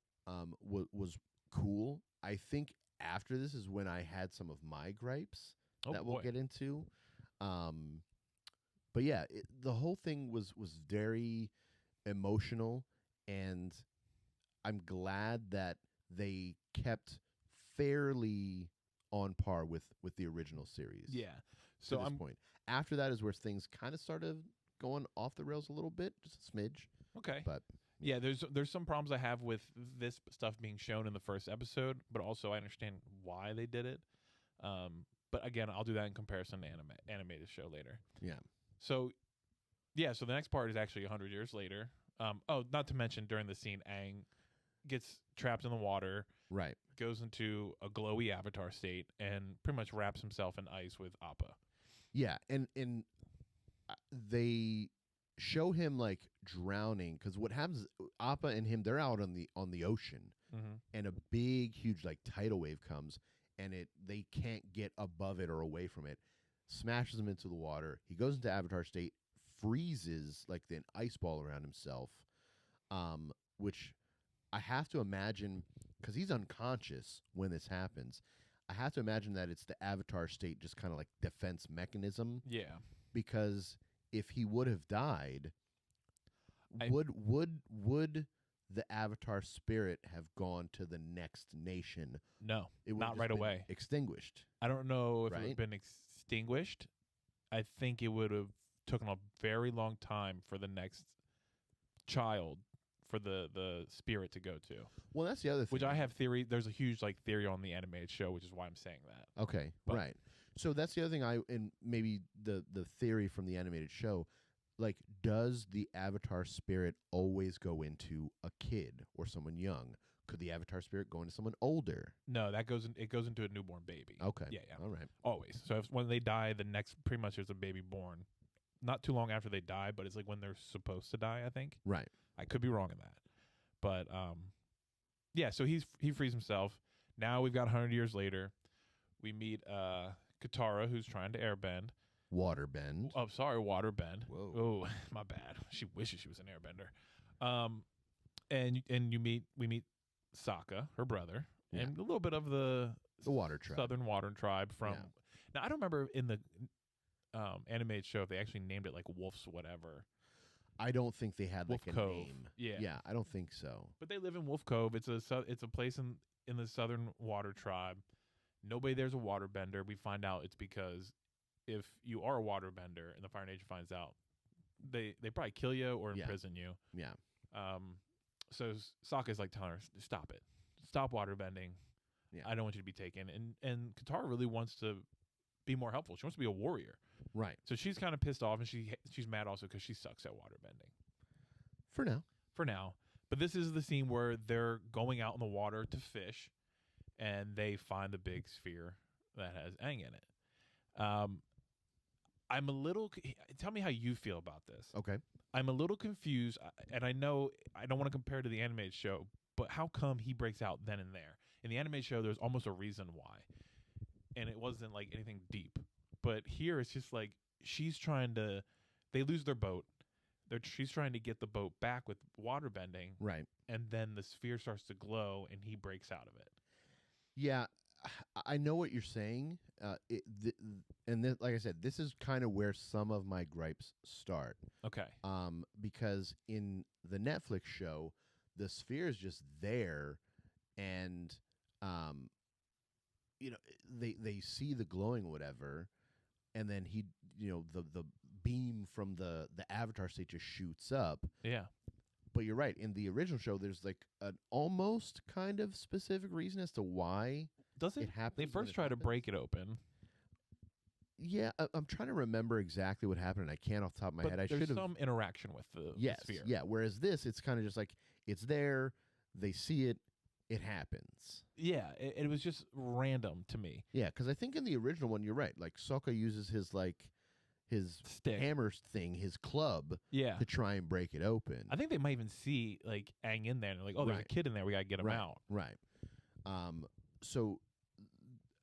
was cool. I think after this is when I had some of my gripes we'll get into. But yeah, the whole thing was very emotional, and I'm glad that they kept fairly on par with the original series. Yeah. So to this point. After that is where things kind of started going off the rails a little bit, just a smidge. Okay. But yeah, there's some problems I have with this stuff being shown in the first episode, but also I understand why they did it. But again, I'll do that in comparison to animated show later. Yeah. So the next part is actually 100 years later. Not to mention during the scene, Aang gets trapped in the water. Right. Goes into a glowy avatar state and pretty much wraps himself in ice with Appa. Yeah, and they show him like drowning, because what happens? Appa and him, they're out on the ocean, and a big, huge like tidal wave comes, and they can't get above it or away from it. Smashes him into the water. He goes into avatar state, freezes like an ice ball around himself, which I have to imagine, because he's unconscious when this happens, I have to imagine that it's the avatar state, just kind of like defense mechanism. Yeah. Because if he would have died, would the avatar spirit have gone to the next nation? No, it would not right away. Extinguished. I don't know if it would have been extinguished. I think it would have taken a very long time for the next child, for the spirit to go to. Well, that's the other thing. Which I have theory. There's a huge theory on the animated show, which is why I'm saying that. Okay, right. So that's the other thing. And maybe the theory from the animated show, like, does the avatar spirit always go into a kid or someone young? Could the avatar spirit go into someone older? No, it goes into a newborn baby. Okay. Yeah. All right. Always. So when they die, pretty much there's a baby born. Not too long after they die, but it's like when they're supposed to die, I think. Right. I could be wrong in that. But so he frees himself. Now we've got 100 years later. We meet Katara, who's trying to airbend. Waterbend. Oh, sorry, waterbend. Whoa. Oh, my bad. She wishes she was an airbender. And we meet Sokka, her brother, and a little bit of the water tribe. Southern water tribe from. Yeah. Now I don't remember in the animated show if they actually named it like Wolf's whatever. I don't think they had Wolf like Cove. a name. Yeah, I don't think so. But they live in Wolf Cove. It's a place in the Southern water tribe. Nobody there's a waterbender. We find out it's because if you are a waterbender and the Fire Nation finds out, they probably kill you or imprison you. Yeah. So Sokka's like telling her, stop it. Stop waterbending. Yeah. I don't want you to be taken. And Katara really wants to be more helpful. She wants to be a warrior. Right. So she's kind of pissed off, and she's mad also because she sucks at waterbending. For now. But this is the scene where they're going out in the water to fish, and they find the big sphere that has Aang in it. I'm a little. Tell me how you feel about this. Okay. I'm a little confused, and I know I don't want to compare to the animated show, but how come he breaks out then and there? In the animated show, there's almost a reason why, and it wasn't like anything deep. But here, it's just like they lose their boat. She's trying to get the boat back with waterbending. Right. And then the sphere starts to glow, and he breaks out of it. Yeah, I know what you're saying. Like I said, this is kind of where some of my gripes start. Okay. Because in the Netflix show, the sphere is just there, and um, they see the glowing or whatever, and then the beam from the avatar state just shoots up. Yeah. But you're right. In the original show, there's like an almost kind of specific reason as to why it happens. They first try to break it open. Yeah, I'm trying to remember exactly what happened. I can't off the top of my head. I should have some interaction with the sphere. Yeah. Whereas this, it's kind of just like it's there. They see it. It happens. Yeah, it was just random to me. Yeah, because I think in the original one, you're right. Like Sokka uses his stick, hammer thing, his club, to try and break it open. I think they might even see like Aang in there and they're like, oh, there's a kid in there. We gotta get him out. Right. So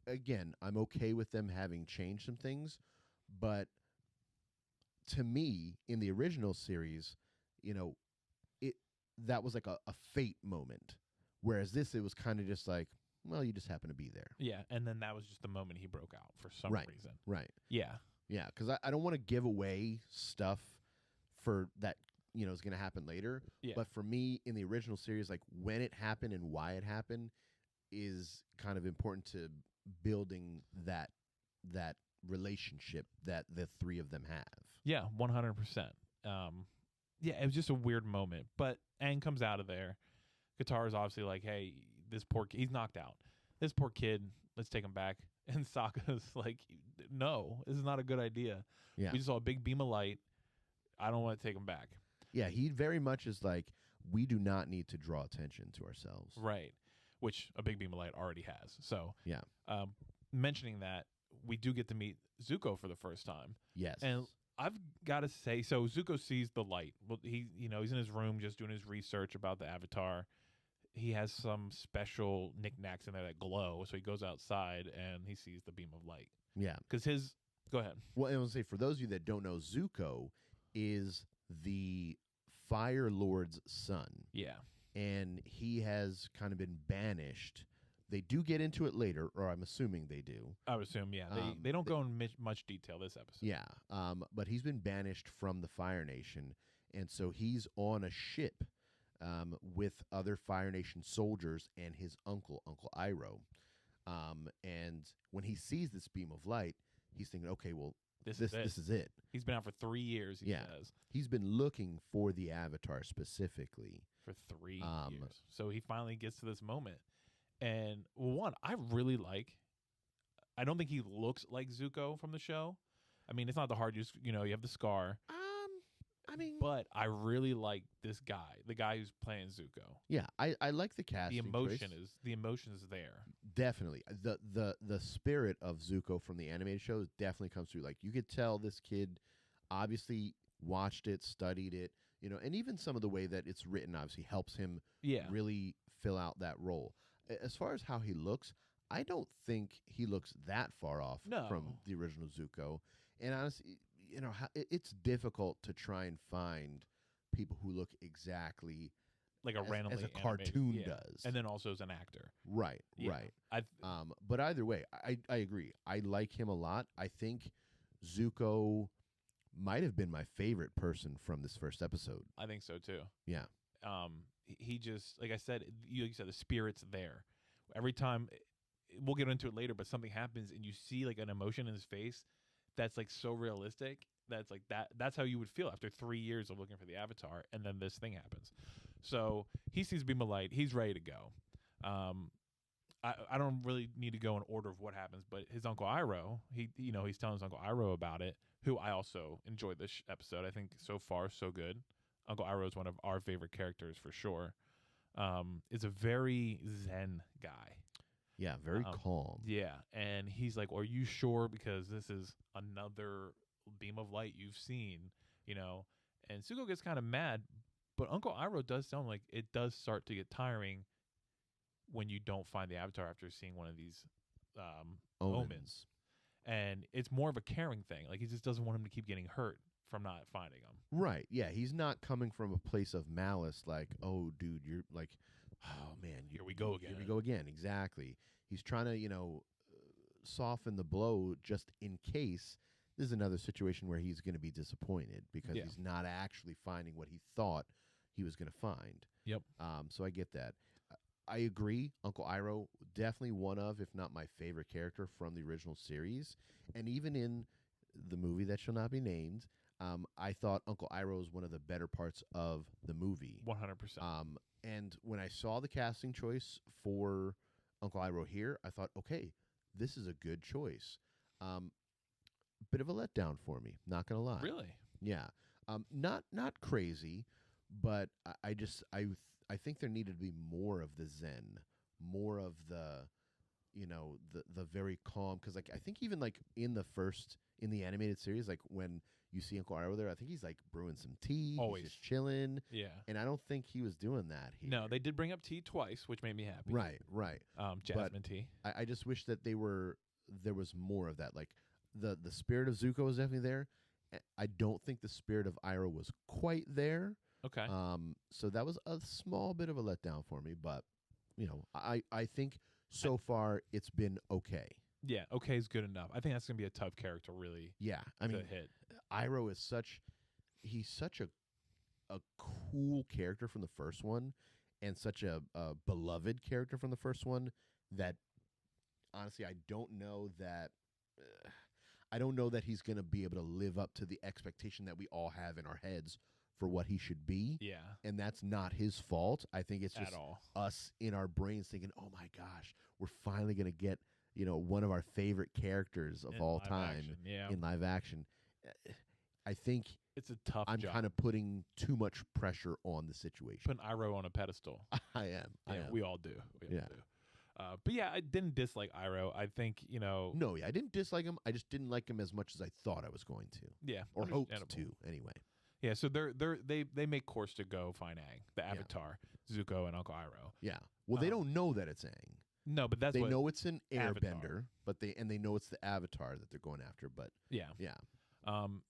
again, I'm okay with them having changed some things, but to me, in the original series, that was like a fate moment. Whereas this, it was kind of just like, well, you just happen to be there. Yeah, and then that was just the moment he broke out for some reason. Right. Yeah. Yeah, because I don't want to give away stuff for that, is going to happen later. Yeah. But for me, in the original series, like when it happened and why it happened is kind of important to building that relationship that the three of them have. Yeah, 100%. Yeah, it was just a weird moment. But Aang comes out of there. Katara's obviously like, hey, he's knocked out. This poor kid, let's take him back. And Sokka's like, no, this is not a good idea. Yeah. We just saw a big beam of light. I don't want to take him back. Yeah, he very much is like, we do not need to draw attention to ourselves. Right, which a big beam of light already has. So, yeah. Mentioning that, we do get to meet Zuko for the first time. Yes. And I've got to say, so Zuko sees the light. Well, he's in his room just doing his research about the Avatar. He has some special knickknacks in there that glow, so he goes outside and he sees the beam of light. Yeah. Because go ahead. Well, I want to say, for those of you that don't know, Zuko is the Fire Lord's son. Yeah. And he has kind of been banished. They do get into it later, or I'm assuming they do. I would assume, yeah. They don't go in much detail this episode. Yeah. But he's been banished from the Fire Nation, and so he's on a ship with other Fire Nation soldiers and his uncle Iroh. And when he sees this beam of light, he's thinking, okay, well, this is it. He's been out for 3 years, he says. He's been looking for the Avatar specifically. For 3 years. So he finally gets to this moment. And, well, I don't think he looks like Zuko from the show. I mean, it's not the hard use, you have the scar. But I really like this guy, the guy who's playing Zuko. Yeah, I like the casting. The emotion is there. Definitely. The spirit of Zuko from the animated shows definitely comes through. Like, you could tell this kid obviously watched it, studied it, and even some of the way that it's written obviously helps him really fill out that role. As far as how he looks, I don't think he looks that far off from the original Zuko. And honestly, it's difficult to try and find people who look exactly like randomly as a cartoon does, and then also as an actor. Right, right. But either way, I agree. I like him a lot. I think Zuko might have been my favorite person from this first episode. I think so too. Yeah. He just, like I said, you said, the spirit's there. Every time, we'll get into it later, but something happens and you see like an emotion in his face that's like so realistic. That's like that's how you would feel after 3 years of looking for the Avatar, and then this thing happens. So he sees beam of light. He's ready to go. I don't really need to go in order of what happens, but his Uncle Iroh, he's telling his Uncle Iroh about it, who I also enjoyed this episode. I think so far so good. Uncle Iroh is one of our favorite characters for sure. Is a very zen guy. Yeah, very calm. Yeah, and he's like, are you sure? Because this is another beam of light you've seen, And Zuko gets kind of mad, but Uncle Iroh does sound like it does start to get tiring when you don't find the Avatar after seeing one of these omens. And it's more of a caring thing. Like, he just doesn't want him to keep getting hurt from not finding them. Right, yeah. He's not coming from a place of malice like, oh, dude, you're like, oh, man. Here we go again. Here we go again, exactly. He's trying to, soften the blow just in case this is another situation where he's going to be disappointed because he's not actually finding what he thought he was going to find. Yep. So I get that. I agree. Uncle Iroh, definitely one of, if not my favorite character from the original series. And even in the movie that shall not be named, I thought Uncle Iroh was one of the better parts of the movie. 100%. And when I saw the casting choice for Uncle Iroh here, I thought, okay, this is a good choice. Bit of a letdown for me, not gonna lie. Really? Yeah. Not crazy, but I think there needed to be more of the zen, more of the the very calm, because like I think even like in the animated series, like when you see Uncle Iroh there, I think he's like brewing some tea, Always. he's just chilling, Yeah. and I don't think he was doing that here. No, they did bring up tea twice, which made me happy. Right. Jasmine tea. I just wish that there was more of that. Like the spirit of Zuko was definitely there. I don't think the spirit of Iroh was quite there. Okay. So that was a small bit of a letdown for me, but I think so far it's been okay. Yeah, okay is good enough. I think that's gonna be a tough character, really. Yeah, I mean, hit. Iroh is he's such a cool character from the first one, and such a beloved character from the first one that honestly I don't know that he's gonna be able to live up to the expectation that we all have in our heads for what he should be. Yeah. And that's not his fault. I think it's just At all. us in our brains thinking, "Oh my gosh, we're finally going to get, one of our favorite characters of all time in live action." I think it's a tough I'm job. kind of putting too much pressure on the situation. Putting Iroh on a pedestal. I am. We all do. We all do. But yeah, I didn't dislike Iroh. I think, No, yeah, I didn't dislike him. I just didn't like him as much as I thought I was going to. Yeah. Or hoped to, anyway. Yeah, so they make course to go find Aang, the Avatar, Zuko, and Uncle Iroh. Yeah. Well, they don't know that it's Aang. No, but they know it's an Airbender, but they know it's the Avatar that they're going after. But yeah.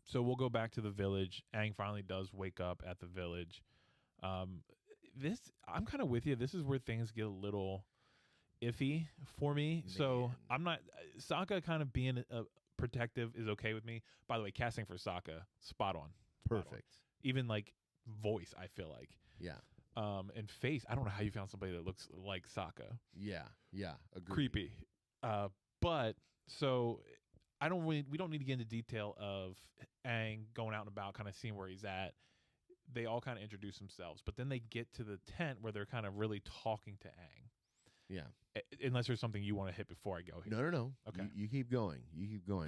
So we'll go back to the village. Aang finally does wake up at the village. I'm kind of with you. This is where things get a little iffy for me. Man. So I'm not Sokka kind of being protective is okay with me. By the way, casting for Sokka, spot on. Perfect. Even like voice, I feel like. Yeah. And face, I don't know how you found somebody that looks like Sokka. Yeah. Agreed. Creepy. But so we don't need to get into detail of Aang going out and about, kind of seeing where he's at. They all kind of introduce themselves, but then they get to the tent where they're kind of really talking to Aang. Yeah. Unless there's something you want to hit before I go here. No. Okay. You keep going.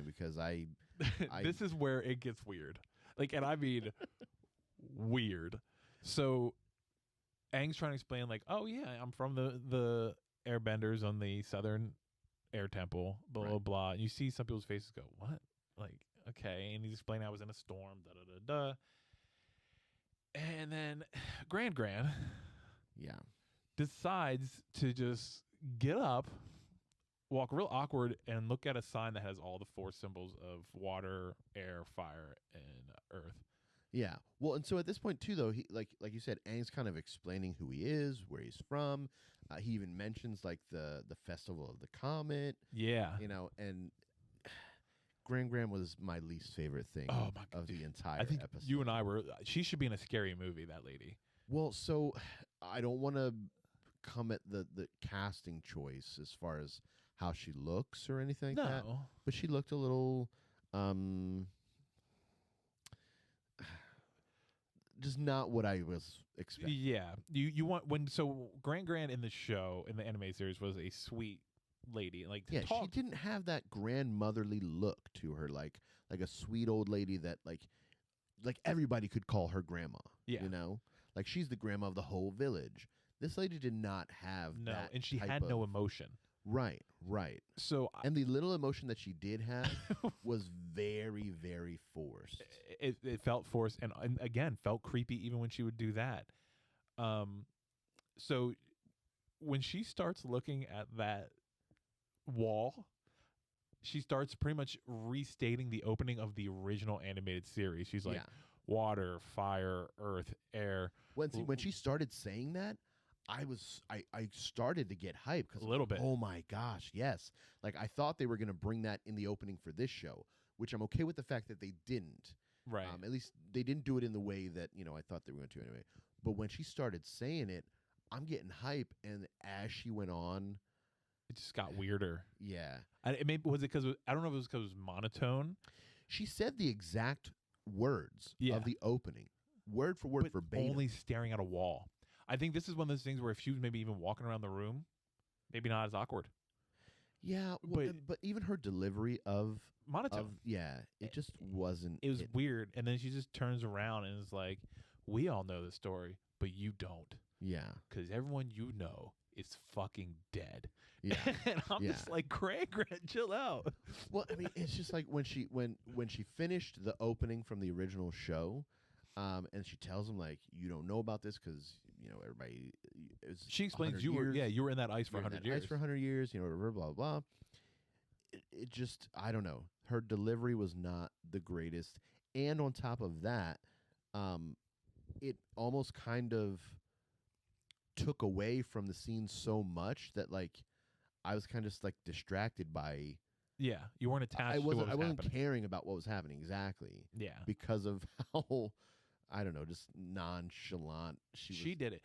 Because I this is where it gets weird. Like, and I mean weird. So Aang's trying to explain, like, oh yeah, I'm from the Airbenders on the Southern Air Temple, blah blah blah. And you see some people's faces go, what? Like, okay. And he's explaining I was in a storm, da da da da. And then Grand, yeah, decides to just get up, walk real awkward, and look at a sign that has all the four symbols of water, air, fire, and earth. Yeah. Well, and so at this point too, though, he like you said, Aang's kind of explaining who he is, where he's from. He even mentions like the festival of the comet. Yeah. And Grand was my least favorite thing of the entire episode. You and I were. She should be in a scary movie. That lady. Well, so I don't want to come at the casting choice as far as how she looks or anything like that. But she looked a little just not what I was expecting. Yeah. You want Grand in the show, in the anime series, was a sweet lady. Like, yeah, she didn't have that grandmotherly look to her, like a sweet old lady that like everybody could call her grandma. Yeah. Like she's the grandma of the whole village. This lady did not have that and she had no emotion. Right. So and the little emotion that she did have was very, very forced. It felt forced, and again felt creepy even when she would do that. So when she starts looking at that wall, she starts pretty much restating the opening of the original animated series. She's like, water, fire, earth, air. When she started saying that, I started to get hyped because a little bit. Oh my gosh, yes! Like I thought they were going to bring that in the opening for this show, which I'm okay with the fact that they didn't. Right. At least they didn't do it in the way that I thought they were going to anyway. But when she started saying it, I'm getting hype, and as she went on, it just got weirder. Yeah. Was it because I don't know if it was because it was monotone. She said the exact words of the opening, word for word, but verbatim. Only staring at a wall. I think this is one of those things where if she was maybe even walking around the room, maybe not as awkward. Yeah, but even her delivery of monotone. It just wasn't. It was weird, and then she just turns around and is like, "We all know the story, but you don't." Yeah, because everyone you know is fucking dead. Yeah, and I'm just like, Grant, chill out. Well, I mean, it's just like when she finished the opening from the original show, and she tells him like, "You don't know about this because everybody." She explains you were in that ice for 100 years. Ice for 100 years, blah blah blah. It just, I don't know. Her delivery was not the greatest, and on top of that, it almost kind of took away from the scene so much that like I was kind of just like distracted by. Yeah, you weren't attached. I wasn't happening. caring about what was happening exactly. Yeah, because of how, I don't know, just nonchalant she did it.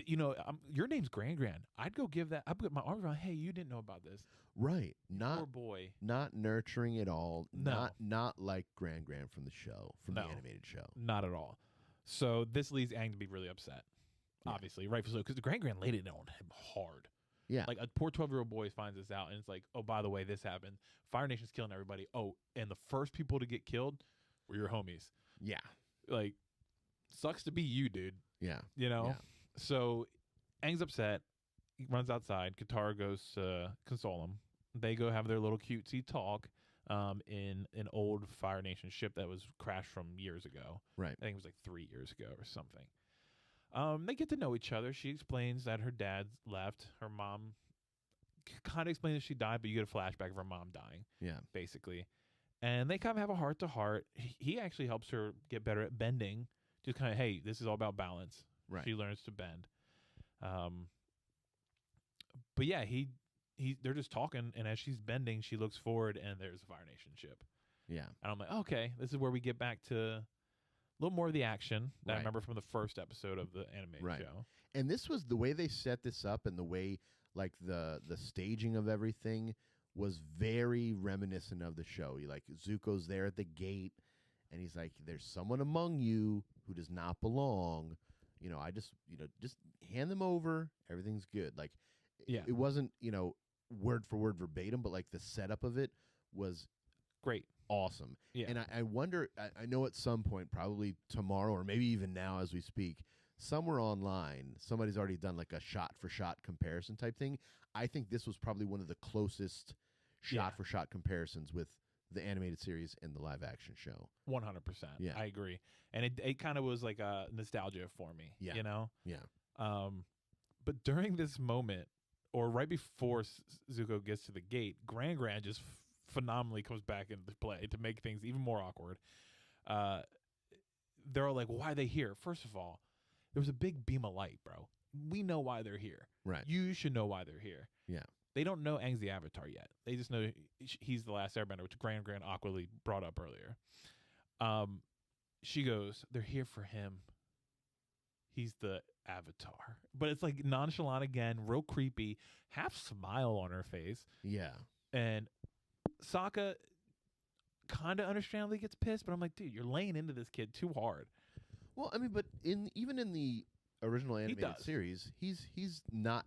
Your name's Gran. I'd go give that. I'd put my arm around. Hey, you didn't know about this, right? Poor boy. Not nurturing at all. No. Not like Gran from the show, from the animated show. Not at all. So this leads Aang to be really upset. Yeah. Obviously, rightfully so, because the Gran laid it on him hard. Yeah. Like a poor 12-year-old boy finds this out, and it's like, oh, by the way, this happened. Fire Nation's killing everybody. Oh, and the first people to get killed were your homies. Yeah. Like, sucks to be you, dude. Yeah. Yeah. So Aang's upset. He runs outside. Katara goes to console him. They go have their little cutesy talk in an old Fire Nation ship that was crashed from years ago. Right. I think it was like 3 years ago or something. They get to know each other. She explains that her dad left. Her mom kind of explains that she died, but you get a flashback of her mom dying. Yeah. Basically. And they kind of have a heart-to-heart. He actually helps her get better at bending. Just kind of, hey, this is all about balance. Right. She learns to bend. But yeah, they're just talking, and as she's bending, she looks forward, and there's a Fire Nation ship. Yeah. And I'm like, okay, this is where we get back to a little more of the action that I remember from the first episode of the animated show. And this was the way they set this up, and the way like the staging of everything was very reminiscent of the show. Like Zuko's there at the gate, and he's like, "There's someone among you who does not belong. I just hand them over. Everything's good." Like, it wasn't word for word verbatim, but like the setup of it was great, awesome. Yeah. And I wonder. I know at some point, probably tomorrow or maybe even now as we speak, somewhere online, somebody's already done like a shot for shot comparison type thing. I think this was probably one of the closest shot for shot comparisons with the animated series and the live action show. 100%. Yeah, I agree. And it kind of was like a nostalgia for me. Yeah. Yeah. But during this moment, or right before Zuko gets to the gate, Gran just phenomenally comes back into play to make things even more awkward. They're all like, why are they here? First of all, there was a big beam of light, bro. We know why they're here. Right. You should know why they're here. Yeah. They don't know Aang's the Avatar yet. They just know he's the last Airbender, which Gran awkwardly brought up earlier. She goes, they're here for him. He's the Avatar. But it's like nonchalant again, real creepy, half smile on her face. Yeah. And Sokka kind of understandably gets pissed, but I'm like, dude, you're laying into this kid too hard. Well, I mean, but even in the original animated series, he's not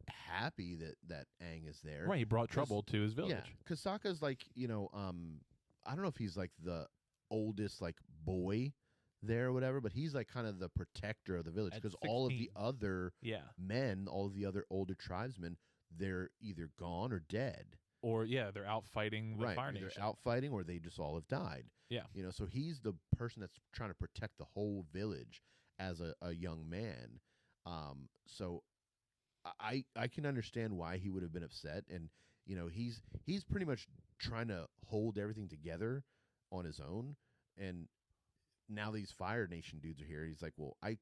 happy that Aang is there. Right, he brought trouble to his village. Yeah, because Sokka's like, I don't know if he's like the oldest like boy there or whatever, but he's like kind of the protector of the village, because all of the other men, all of the other older tribesmen, they're either gone or dead. Or, they're out fighting the Fire Nation. They're out fighting, or they just all have died. Yeah. So he's the person that's trying to protect the whole village as a young man. So I can understand why he would have been upset. And, he's pretty much trying to hold everything together on his own. And now these Fire Nation dudes are here. He's like, well, I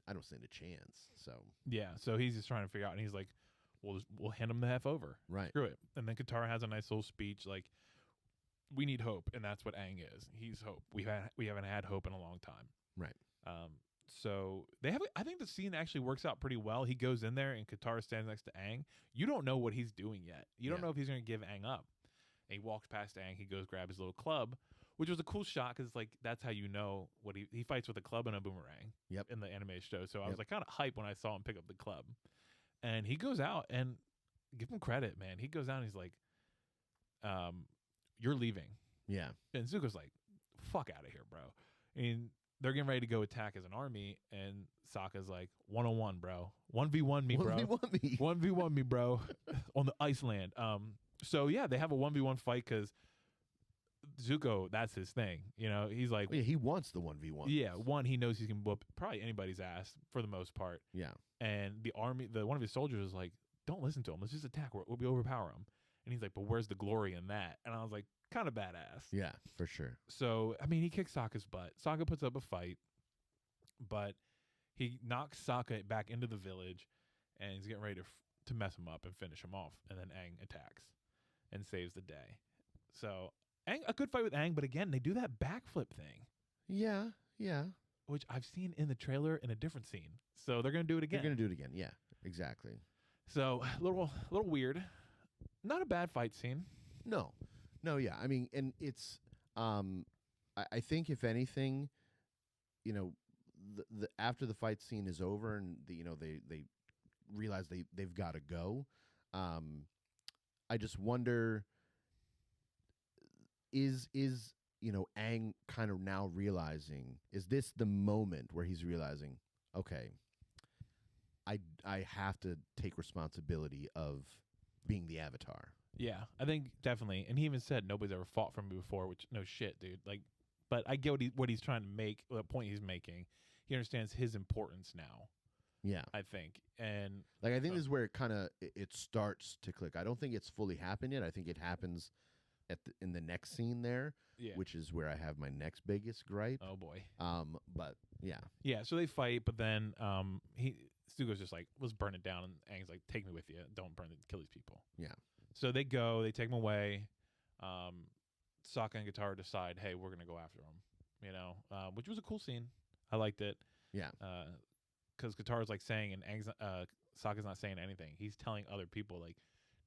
don't stand a chance. So yeah, so he's just trying to figure out, and he's like, we'll hand him the F over. Right. Screw it. And then Katara has a nice little speech like, we need hope, and that's what Aang is. He's hope. We haven't had hope in a long time. Right. So they have. I think the scene actually works out pretty well. He goes in there and Katara stands next to Aang. You don't know what he's doing yet. You don't know if he's going to give Aang up. And he walks past Aang. He goes grab his little club, which was a cool shot because like that's how you know what he fights with a club and a boomerang. Yep. In the anime show. So I was like kind of hyped when I saw him pick up the club, and he goes out and give him credit, man. He goes out and he's like, "You're leaving." Yeah. And Zuko's like, "Fuck out of here, bro." And they're getting ready to go attack as an army, and Sokka's like, 1-on-1, bro. 1v1 me, bro. 1v1 me. 1v1 me, bro. On the Iceland. So yeah, they have a 1v1 fight because Zuko, that's his thing. You know, he's like, yeah, he wants the 1v1. Yeah, one, he knows he can whoop probably anybody's ass for the most part. Yeah. And the army, one of his soldiers is like, don't listen to him. Let's just attack. We'll overpower him. And he's like, but where's the glory in that? And I was like, kind of badass. Yeah, for sure. So, I mean, he kicks Sokka's butt. Sokka puts up a fight, but he knocks Sokka back into the village, and he's getting ready to mess him up and finish him off. And then Aang attacks and saves the day. So, Aang, a good fight with Aang, but again, they do that backflip thing. Yeah, yeah. Which I've seen in the trailer in a different scene. So they're going to do it again. They're going to do it again, yeah, exactly. So, a little weird. Not a bad fight scene. No, yeah. I mean, and it's, I think if anything, you know, the after the fight scene is over and they realize they've got to go. I just wonder, is Aang kind of now realizing, is this the moment where he's realizing, okay, I have to take responsibility of being the Avatar. Yeah, I think definitely. And he even said nobody's ever fought for me before, which no shit, dude. Like, but I get what he's trying to make, the point he's making. He understands his importance now. Yeah, I think. And like I think this is where it starts to click. I don't think it's fully happened yet. I think it happens in the next scene there, which is where I have my next biggest gripe. Oh boy. But yeah. Yeah, so they fight, but then Zuko's just like, let's burn it down, and Aang's like, take me with you. Don't kill these people. Yeah. So they go, they take him away. Sokka and Katara decide, hey, we're gonna go after him. Which was a cool scene. I liked it. Yeah. Because Katara's like saying, and Sokka's not saying anything. He's telling other people like,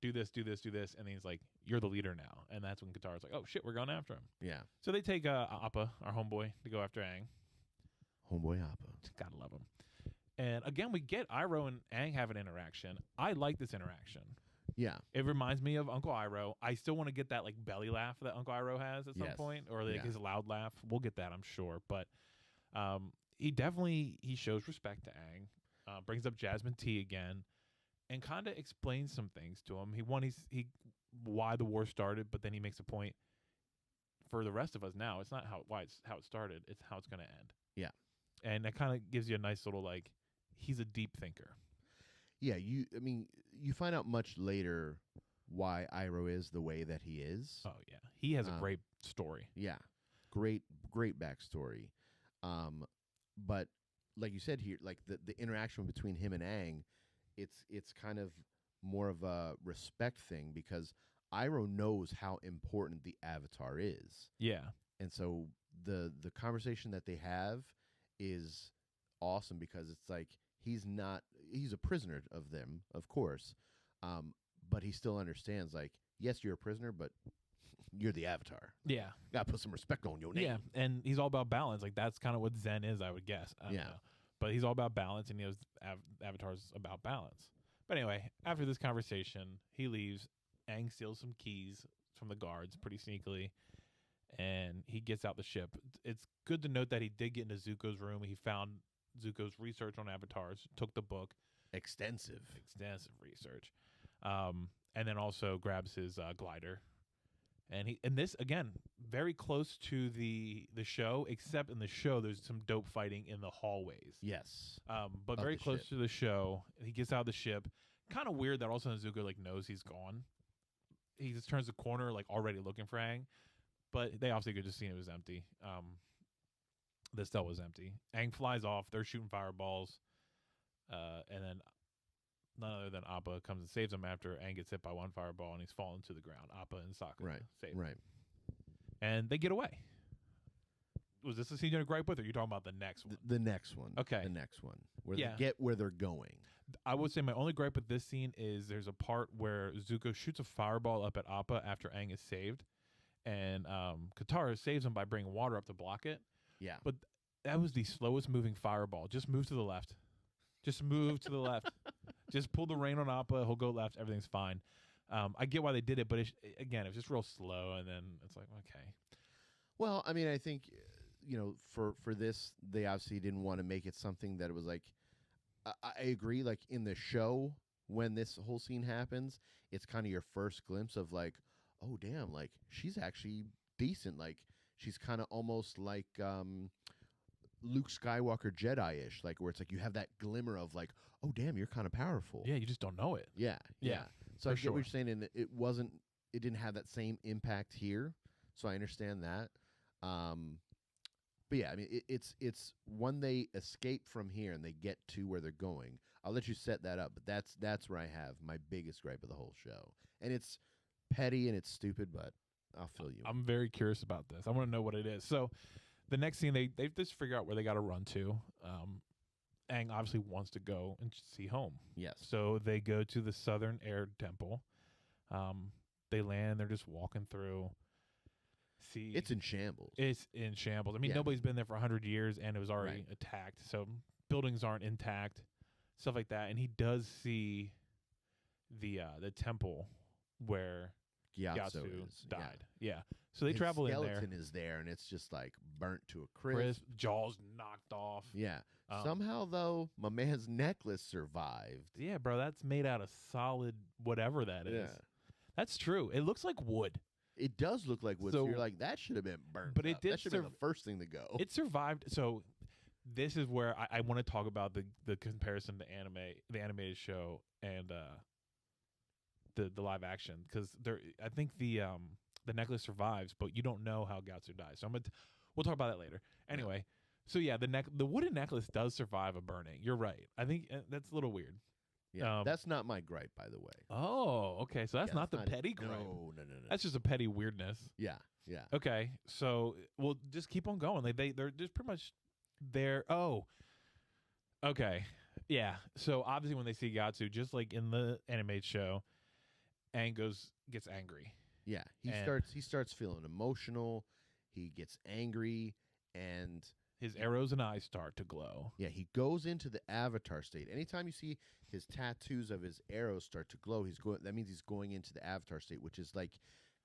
do this, do this, do this, and he's like, you're the leader now. And that's when Katara's like, oh shit, we're going after him. Yeah. So they take Appa, our homeboy, to go after Aang. Homeboy Appa. Gotta love him. And again, we get Iroh and Aang have an interaction. I like this interaction. Yeah. It reminds me of Uncle Iroh. I still want to get that like belly laugh that Uncle Iroh has at some point, or like his loud laugh. We'll get that, I'm sure. But he shows respect to Aang, brings up Jasmine T again, and kind of explains some things to him. He why the war started, but then he makes a point for the rest of us now. It's not how it started. It's how it's going to end. Yeah. And that kind of gives you a nice little like, he's a deep thinker. Yeah, you find out much later why Iroh is the way that he is. Oh yeah, he has a great story. Yeah, great backstory. But like you said here, like the interaction between him and Aang, it's kind of more of a respect thing because Iroh knows how important the Avatar is. Yeah, and so the conversation that they have is awesome because it's like he's a prisoner of them, of course, but he still understands, like, yes, you're a prisoner, but you're the Avatar. Yeah. Gotta put some respect on your name. Yeah, and he's all about balance. Like, that's kind of what Zen is, I would guess. I don't know. But he's all about balance, and he knows Avatar's about balance. But anyway, after this conversation, he leaves. Aang steals some keys from the guards pretty sneakily, and he gets out the ship. It's good to note that he did get into Zuko's room. He found Zuko's research on avatars, took the book. Extensive research. And then also grabs his glider. And this, again, very close to the show, except in the show there's some dope fighting in the hallways. Yes. But very close to the show. He gets out of the ship. Kind of weird that all of a sudden Zuko like knows he's gone. He just turns the corner like already looking for Aang. But they obviously could just see it was empty. The cell was empty. Aang flies off. They're shooting fireballs. And then none other than Appa comes and saves him after Aang gets hit by one fireball and he's fallen to the ground. Appa and Sokka save him. Right. And they get away. was this the scene you're gripe with, or are you talking about the next one? The next one. Okay. The next one. Where they get where they're going. I would say my only gripe with this scene is there's a part where Zuko shoots a fireball up at Appa after Aang is saved, and Katara saves him by bringing water up to block it. Yeah. But that was the slowest moving fireball. Just move to the left. Just move to the left. Just pull the rein on Appa. He'll go left. Everything's fine. I get why they did it, but again, it was just real slow, and then it's like, okay. Well, I mean, I think, for this, they obviously didn't want to make it something that it was like, I agree, like in the show, when this whole scene happens, it's kind of your first glimpse of like, oh, damn, like she's actually decent. Like she's kind of almost like Luke Skywalker Jedi-ish, like where it's like you have that glimmer of like, oh, damn, you're kind of powerful. Yeah, you just don't know it. Yeah. So I get what you're saying, and it didn't have that same impact here. So I understand that. But yeah, I mean, it's when they escape from here and they get to where they're going. I'll let you set that up, but that's where I have my biggest gripe of the whole show, and it's petty and it's stupid, but I'll fill you. I'm very curious about this. I want to know what it is. So the next scene, they just figure out where they got to run to. Aang obviously wants to go and see home. Yes. So they go to the Southern Air Temple. They land. They're just walking through. See, it's in shambles. It's in shambles. I mean, nobody's been there for 100 years, and it was already attacked. So buildings aren't intact, stuff like that. And he does see the temple where Gyatso died. Yeah. So they travel in there. His skeleton is there, and it's just like burnt to a crisp. Jaws knocked off. Yeah. Somehow, though, my man's necklace survived. Yeah, bro, that's made out of solid whatever that is. Yeah. That's true. It looks like wood. It does look like wood. So you're like, that should have been burnt. But it did. That should have been the first thing to go. It survived. So this is where I want to talk about the comparison to the animated show, and the live action, because I think the necklace survives, but you don't know how Gyatso dies. So we'll talk about that later. Anyway, so yeah, the wooden necklace does survive a burning. You're right. I think that's a little weird. Yeah, that's not my gripe, by the way. Oh, okay. So that's not the petty gripe. No. That's just a petty weirdness. Yeah. Okay, so we'll just keep on going. They're just pretty much there. Oh, okay. Yeah. So obviously when they see Gyatso, just like in the animated show, Aang gets angry. Yeah. He starts feeling emotional. He gets angry, and his arrows and eyes start to glow. Yeah, he goes into the avatar state. Anytime you see his tattoos of his arrows start to glow, that means he's going into the avatar state, which is like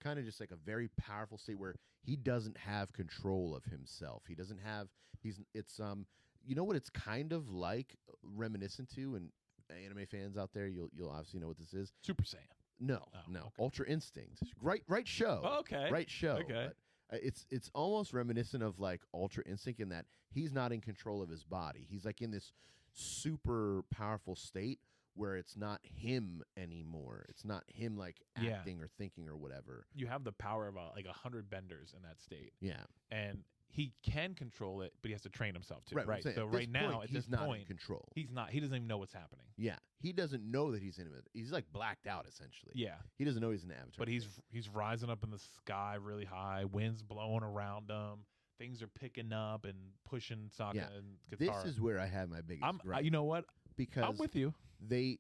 kind of just like a very powerful state where he doesn't have control of himself. He doesn't have you know what it's kind of like reminiscent to, and anime fans out there, you'll obviously know what this is. Super Saiyan. No. Okay. Ultra Instinct. Right show. Oh, okay. Right show. Okay. But it's almost reminiscent of like Ultra Instinct in that he's not in control of his body. He's like in this super powerful state where it's not him anymore. It's not him like acting or thinking or whatever. You have the power of like 100 benders in that state. Yeah. And he can control it, but he has to train himself to. Right. So right now, at this not point, in control. He's not. He doesn't even know what's happening. Yeah. He doesn't know that he's in it. He's like blacked out essentially. Yeah. He doesn't know he's an avatar. But he's rising up in the sky really high. Winds blowing around him. Things are picking up and pushing Sokka and Katara. This is where I have my biggest gripe. You know what? Because I'm with you. They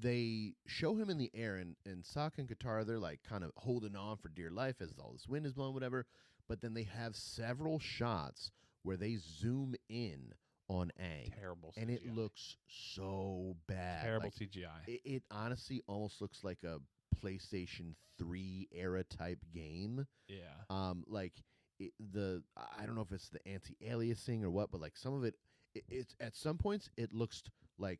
they show him in the air, and Sokka and Katara, they're like kind of holding on for dear life as all this wind is blowing, whatever. But then they have several shots where they zoom in on Aang. Terrible CGI. And it looks so bad. Terrible CGI. It honestly almost looks like a PlayStation 3 era type game. Yeah. I don't know if it's the anti-aliasing or what, but like some of it's at some points it looks like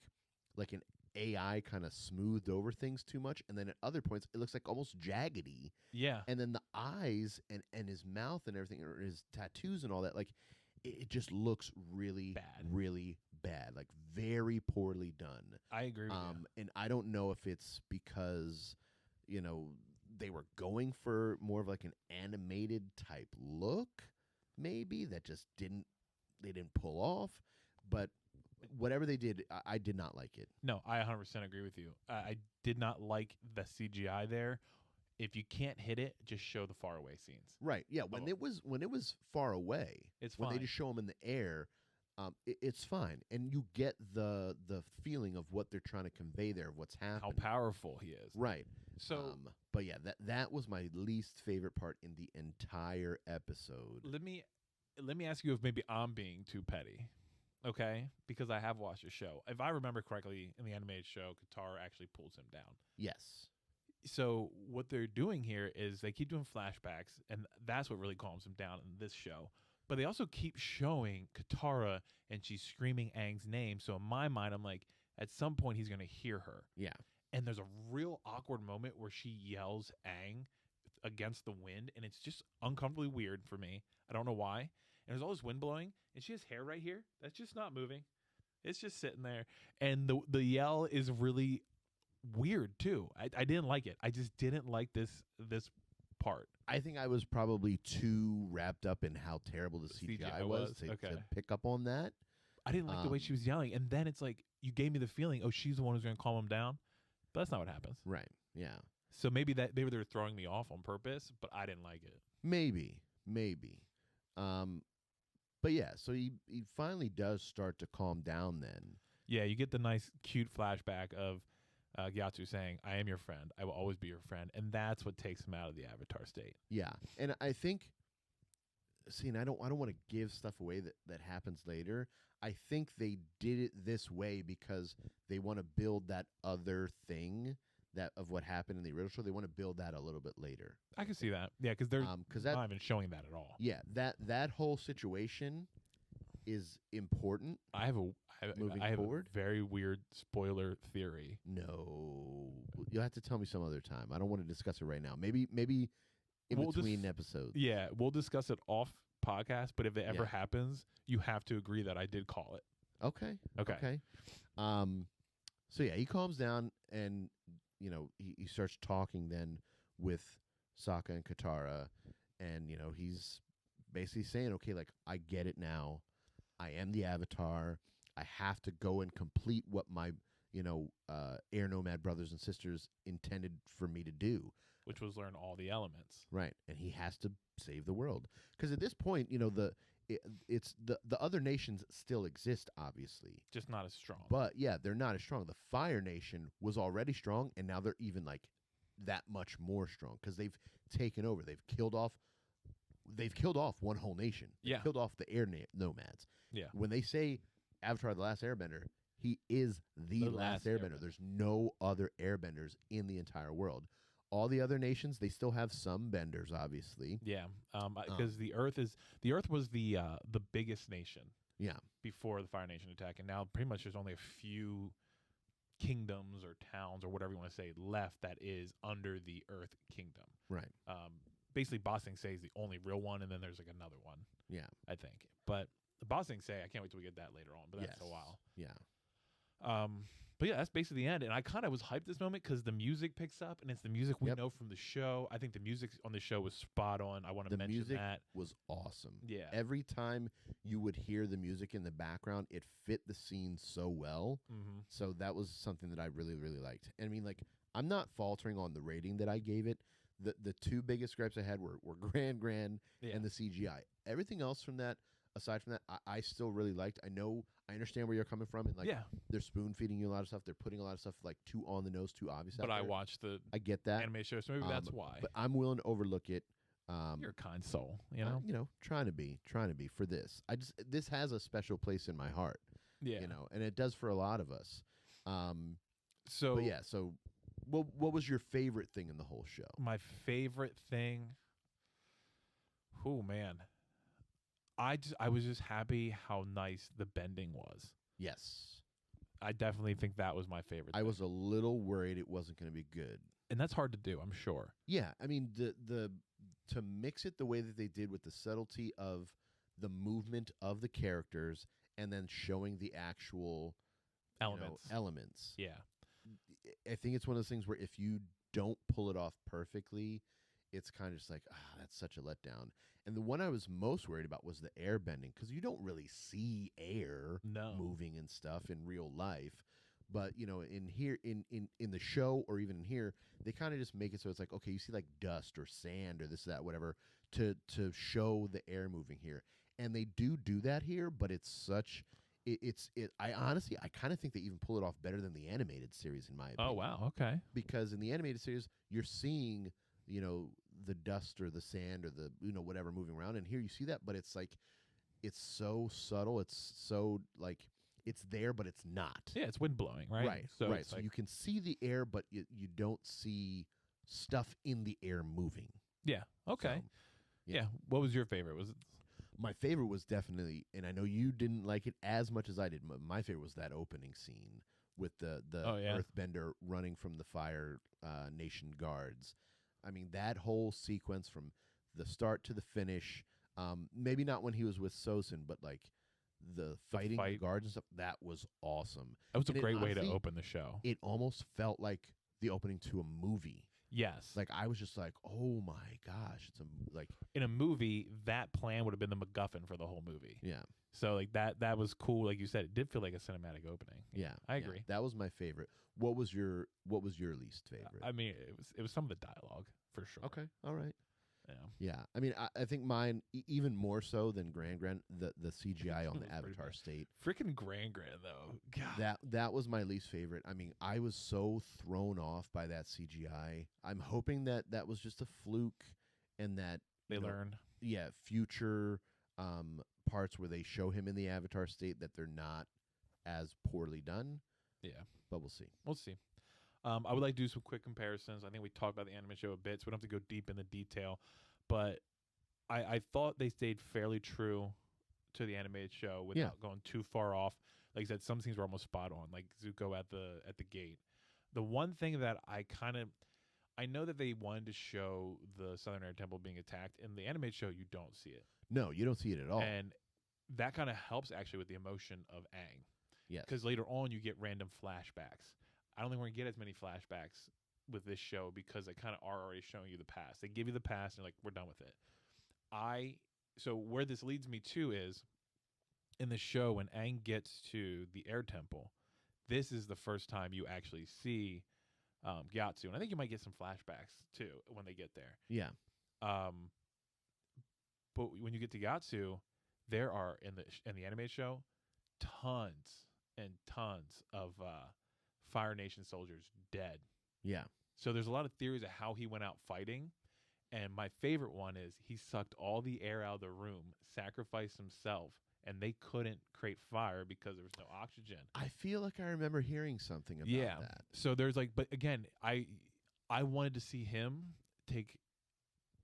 an AI kind of smoothed over things too much, and then at other points it looks like almost jaggedy. Yeah. And then the eyes and his mouth and everything, or his tattoos and all that, like it just looks really really bad, like very poorly done. I agree with you. And I don't know if it's because they were going for more of like an animated type look, maybe that just didn't pull off, but whatever they did, I did not like it. No, I 100% agree with you. I did not like the CGI there. if you can't hit it, just show the far away scenes. Right. Yeah. When it was far away, it's when fine. they just show them in the air, it's fine, and you get the feeling of what they're trying to convey there, of what's happening, how powerful he is. right? So, but yeah, that was my least favorite part in the entire episode. let me ask you if maybe I'm being too petty, okay? Because I have watched the show. If I remember correctly, in the animated show, Katara actually pulls him down. Yes. So what they're doing here is they keep doing flashbacks, and that's what really calms him down in this show. But they also keep showing Katara, and she's screaming Aang's name. So in my mind, I'm like, at some point he's going to hear her. Yeah. And there's a real awkward moment where she yells Aang against the wind, and it's just uncomfortably weird for me. I don't know why. And there's all this wind blowing, and she has hair right here that's just not moving. It's just sitting there. And the yell is really weird too. I didn't like it. I just didn't like this part. I think I was probably too wrapped up in how terrible the CGI was to pick up on that. I didn't like the way she was yelling, and then it's like you gave me the feeling, oh, she's the one who's going to calm him down, but that's not what happens. Right. Yeah. So maybe they're throwing me off on purpose, but I didn't like it. Maybe. But yeah, so he finally does start to calm down then. Yeah, you get the nice, cute flashback of Gyatso saying, I am your friend. I will always be your friend. And that's what takes him out of the Avatar state. Yeah. And I think, and I don't want to give stuff away that happens later. I think they did it this way because they want to build that other thing of what happened in the original show. They want to build that a little bit later. I can see that. Yeah, because they're not even showing that at all. Yeah, that whole situation is important. I have a very weird spoiler theory. No, you'll have to tell me some other time. I don't want to discuss it right now. Maybe in between episodes. Yeah, we'll discuss it off podcast. But if it ever happens, you have to agree that I did call it. Okay. So yeah, he calms down and he starts talking then with Sokka and Katara, and he's basically saying, okay, like, I get it now. I am the Avatar. I have to go and complete what my, air nomad brothers and sisters intended for me to do. Which was learn all the elements. Right. And he has to save the world. Because at this point, the other nations still exist, obviously. Just not as strong. But, yeah, they're not as strong. The Fire Nation was already strong, and now they're even, like, that much more strong. Because they've taken over. They've killed off one whole nation. They've killed off the air nomads. Yeah. When they say Avatar the Last Airbender, he is the last Airbender. There's no other Airbenders in the entire world. All the other nations, they still have some benders, obviously. Yeah, because the Earth was the biggest nation. Yeah. Before the Fire Nation attack, and now pretty much there's only a few kingdoms or towns or whatever you want to say left that is under the Earth Kingdom. Right. Basically, Ba Sing Se is the only real one, and then there's like another one. Yeah. I think, but Ba Sing Se, I can't wait till we get that later on. But that's a while. Yeah. But yeah, that's basically the end. And I kind of was hyped this moment because the music picks up, and it's the music we know from the show. I think the music on the show was spot on. I want to mention that. The music was awesome. Yeah. Every time you would hear the music in the background, it fit the scene so well. Mm-hmm. So that was something that I really, really liked. And I mean, like, I'm not faltering on the rating that I gave it. The two biggest gripes I had were Grand and the CGI. Everything else from that, aside from that, I still really liked. I understand where you're coming from, and like they're spoon feeding you a lot of stuff. They're putting a lot of stuff like too on the nose, too obvious. But I watched I get that anime show, so maybe that's why. But I'm willing to overlook it. You're a kind soul, trying to be for this. This has a special place in my heart. Yeah, and it does for a lot of us. So what was your favorite thing in the whole show? My favorite thing. Oh man. I was just happy how nice the bending was. Yes. I definitely think that was my favorite thing. I was a little worried it wasn't going to be good. And that's hard to do, I'm sure. Yeah, I mean the to mix it the way that they did with the subtlety of the movement of the characters and then showing the actual elements. Yeah. I think it's one of those things where if you don't pull it off perfectly, it's kind of just like, that's such a letdown. And the one I was most worried about was the air bending, because you don't really see air moving and stuff in real life. But in here, in the show, or even in here, they kind of just make it so it's like, okay, you see like dust or sand or this, that, whatever, to show the air moving here, and they do that here, but it's such. I honestly, I kind of think they even pull it off better than the animated series, in my opinion. Oh wow, okay. Because in the animated series, you're seeing, the dust or the sand or the, whatever moving around, and here you see that, but it's like, it's so subtle. It's so like, it's there, but it's not. Yeah, it's wind blowing, right? Right. So right. So you can see the air, but you don't see stuff in the air moving. Yeah. Okay. So, yeah. What was your favorite? Was it? My favorite was definitely, and I know you didn't like it as much as I did. My favorite was that opening scene with the Earthbender running from the Fire Nation guards. I mean, that whole sequence from the start to the finish. Maybe not when he was with Sosin, but like the fighting the guards and stuff. That was awesome. That was a great way to honestly, open the show. It almost felt like the opening to a movie. Yes. Like, I was just like, oh my gosh, it's like in a movie, that plan would have been the MacGuffin for the whole movie. Yeah. So like that was cool. Like you said, it did feel like a cinematic opening. Yeah, I agree. That was my favorite. What was your least favorite? I mean, it was some of the dialogue for sure. Okay, all right. Yeah. Yeah. I mean, I think mine even more so than Grand the CGI on the Avatar state. Freaking Grand though. God. That was my least favorite. I mean, I was so thrown off by that CGI. I'm hoping that was just a fluke, and that they learn. Yeah, future parts where they show him in the Avatar state, that they're not as poorly done. Yeah. But we'll see. We'll see. I would like to do some quick comparisons. I think we talked about the anime show a bit, so we don't have to go deep into detail. But I thought they stayed fairly true to the animated show without going too far off. Like I said, some scenes were almost spot on, like Zuko at the gate. The one thing that I know that they wanted to show the Southern Air Temple being attacked. In the animated show, you don't see it. No, you don't see it at all. And that kind of helps actually with the emotion of Aang. Yes. Because later on, you get random flashbacks. I don't think we're going to get as many flashbacks with this show because they kind of are already showing you the past. They give you the past, and you're like, we're done with it. So where this leads me to is, in the show, when Aang gets to the Air Temple, this is the first time you actually see Gyatso. And I think you might get some flashbacks, too, when they get there. Yeah. But when you get to Gyatso, there are, in the anime show, tons and tons of Fire Nation soldiers dead. Yeah. So there's a lot of theories of how he went out fighting. And my favorite one is he sucked all the air out of the room, sacrificed himself, and they couldn't create fire because there was no oxygen. I feel like I remember hearing something about that. So there's but again, I wanted to see him take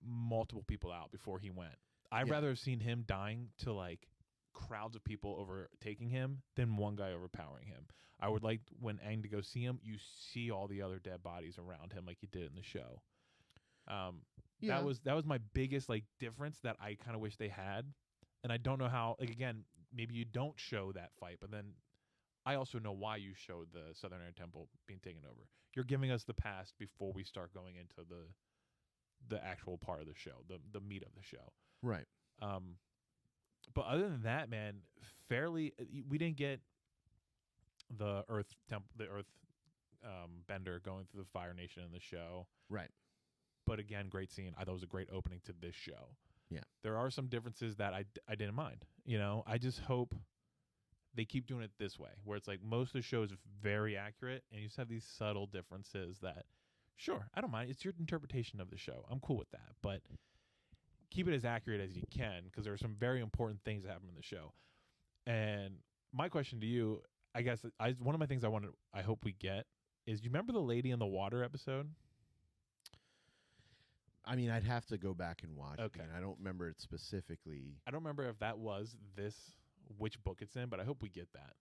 multiple people out before he went. I'd rather have seen him dying to like crowds of people overtaking him than one guy overpowering him. I would like when Aang to go see him, you see all the other dead bodies around him like you did in the show. That was my biggest like difference that I kind of wish they had. And I don't know how, like, again, maybe you don't show that fight, but then I also know why you showed the Southern Air Temple being taken over. You're giving us the past before we start going into the actual part of the show, the meat of the show. Right. But other than that, man, we didn't get the Bender going through the Fire Nation in the show. Right. But again, great scene. I thought it was a great opening to this show. Yeah. There are some differences that I didn't mind. I just hope they keep doing it this way, where it's like most of the show is very accurate, and you just have these subtle differences that, sure, I don't mind. It's your interpretation of the show. I'm cool with that. But keep it as accurate as you can, because there are some very important things that happen in the show. And my question to you, I guess, one of my things I hope we get is, you remember the Lady in the Water episode? I mean, I'd have to go back and watch it. Okay. I don't remember it specifically. I don't remember if that was which book it's in, but I hope we get that.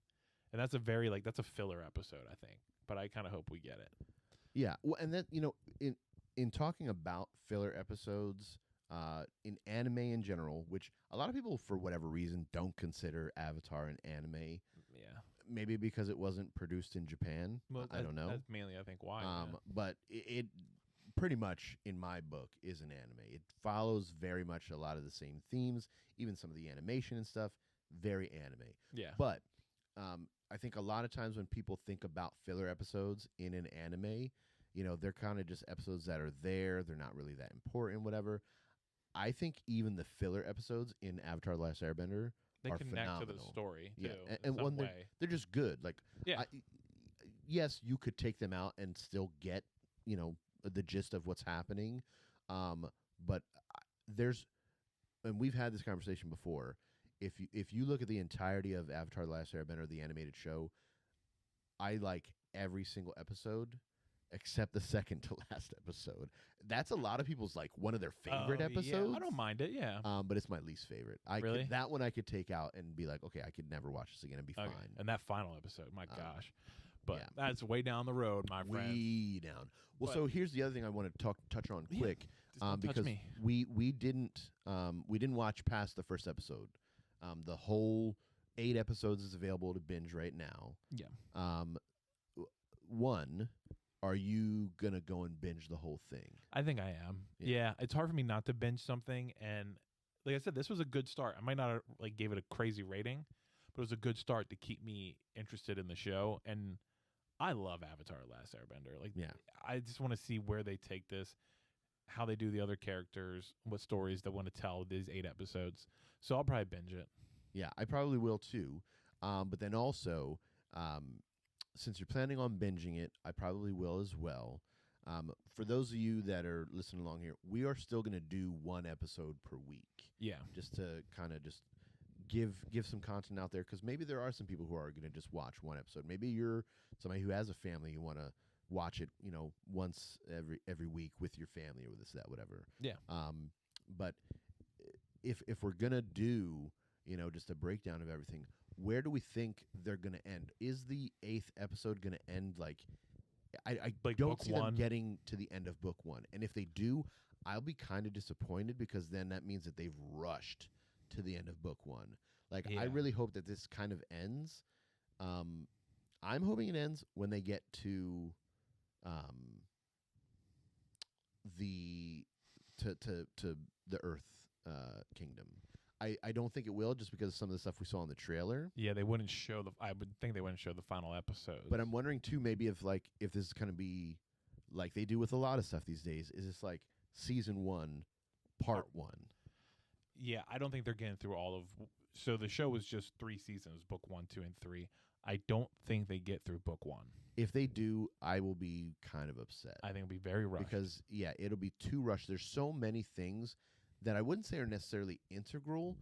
And that's that's a filler episode, I think. But I kind of hope we get it. Yeah. Well, and that, in talking about filler episodes, in anime in general, which a lot of people, for whatever reason, don't consider Avatar an anime. Yeah. Maybe because it wasn't produced in Japan. Well, I don't know. That's mainly, I think, why. But it pretty much, in my book, is an anime. It follows very much a lot of the same themes, even some of the animation and stuff, very anime. Yeah. But I think a lot of times when people think about filler episodes in an anime, they're kind of just episodes that are there. They're not really that important, whatever. I think even the filler episodes in Avatar: The Last Airbender they are connect phenomenal. to the story too. Yeah, in some way. they're just good. Like, Yeah. yes, you could take them out and still get the gist of what's happening, but there's, and we've had this conversation before. If you look at the entirety of Avatar: The Last Airbender, the animated show, I like every single episode except the second to last episode. That's a lot of people's one of their favorite episodes. Yeah, I don't mind it. Yeah, but it's my least favorite. Really? That one I could take out and be like, okay, I could never watch this again and be fine. And that final episode, my gosh. But yeah. that's way down the road, my friend. Way down. Well, so here's the other thing I want to touch on quick, because me. we didn't watch past the first episode. The whole 8 episodes is available to binge right now. Yeah. One, are you gonna go and binge the whole thing? I think I am. Yeah, it's hard for me not to binge something, and like I said, this was a good start. I might not have gave it a crazy rating, but it was a good start to keep me interested in the show. And I love Avatar: Last Airbender. I just want to see where they take this, how they do the other characters, what stories they want to tell these 8 episodes. So I'll probably binge it. Yeah, I probably will too. But then also, since you're planning on binging it, I probably will as well. For those of you that are listening along here, we are still going to do 1 episode per week. Yeah. Just to kind of just give some content out there, because maybe there are some people who are going to just watch 1 episode. Maybe you're somebody who has a family, you want to watch it, once every week with your family or this, that, whatever. Yeah. But if we're going to do, just a breakdown of everything, where do we think they're going to end? Is the 8th episode going to end I don't see them getting to the end of book 1. And if they do, I'll be kind of disappointed, because then that means that they've rushed to the end of book 1. I really hope that this kind of ends. I'm hoping it ends when they get to the Earth Kingdom. I don't think it will, just because of some of the stuff we saw in the trailer. Yeah, they wouldn't show I would think they wouldn't show the final episode. But I'm wondering too, maybe if this is going to be like they do with a lot of stuff these days. Is this season 1, part 1? Yeah, I don't think they're getting through all of. So the show was just 3 seasons, book 1, 2, and 3. I don't think they get through book 1. If they do, I will be kind of upset. I think it'll be very rushed. Because it'll be too rushed. There's so many things that I wouldn't say are necessarily integral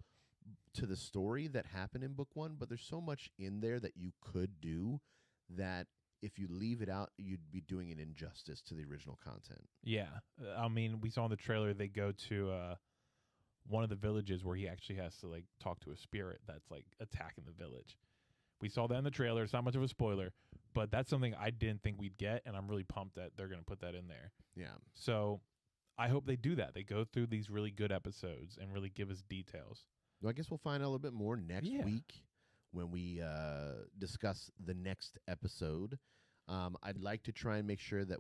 to the story that happened in book 1, but there's so much in there that you could do that if you leave it out, you'd be doing an injustice to the original content. Yeah. I mean, we saw in the trailer they go to one of the villages where he actually has to talk to a spirit that's attacking the village. We saw that in the trailer. It's not much of a spoiler, but that's something I didn't think we'd get, and I'm really pumped that they're going to put that in there. Yeah. So I hope they do that. They go through these really good episodes and really give us details. Well, I guess we'll find out a little bit more next week when we discuss the next episode. I'd like to try and make sure that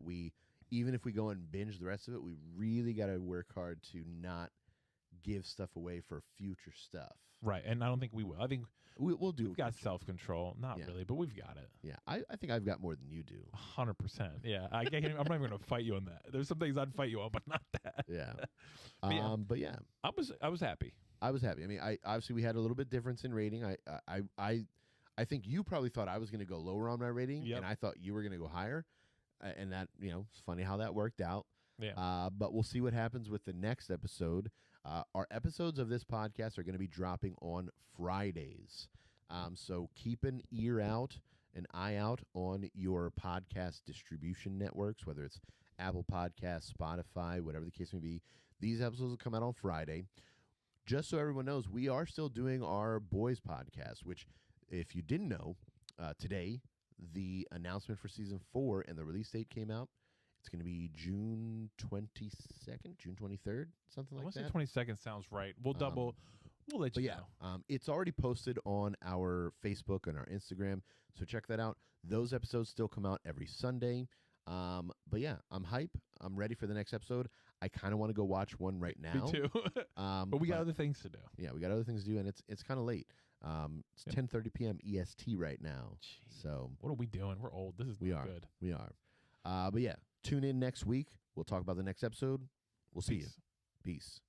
even if we go and binge the rest of it, we really got to work hard to not give stuff away for future stuff. Right, and I don't think we will. I think we'll do. We've got self-control. Not really, but we've got it. Yeah, I think I've got more than you do. 100%. Yeah, I'm not even going to fight you on that. There's some things I'd fight you on, but not that. Yeah. But yeah. I was happy. I was happy. I mean, obviously we had a little bit difference in rating. I think you probably thought I was going to go lower on my rating, and I thought you were going to go higher. And that, it's funny how that worked out. Yeah. But we'll see what happens with the next episode. Our episodes of this podcast are going to be dropping on Fridays. So keep an eye out on your podcast distribution networks, whether it's Apple Podcasts, Spotify, whatever the case may be. These episodes will come out on Friday. Just so everyone knows, we are still doing our boys podcast, which, if you didn't know, today the announcement for season 4 and the release date came out. It's going to be June 22nd, June 23rd, something like that. I want to say 22nd sounds right. We'll let you know. It's already posted on our Facebook and our Instagram, so check that out. Those episodes still come out every Sunday. But yeah, I'm hype. I'm ready for the next episode. I kind of want to go watch one right now. Me too. But we got other things to do. Yeah, we got other things to do, and it's kind of late. It's 10:30 p.m. EST right now. Jeez. So what are we doing? We're old. This is not good. We are. But yeah, tune in next week. We'll talk about the next episode. We'll see you. Peace.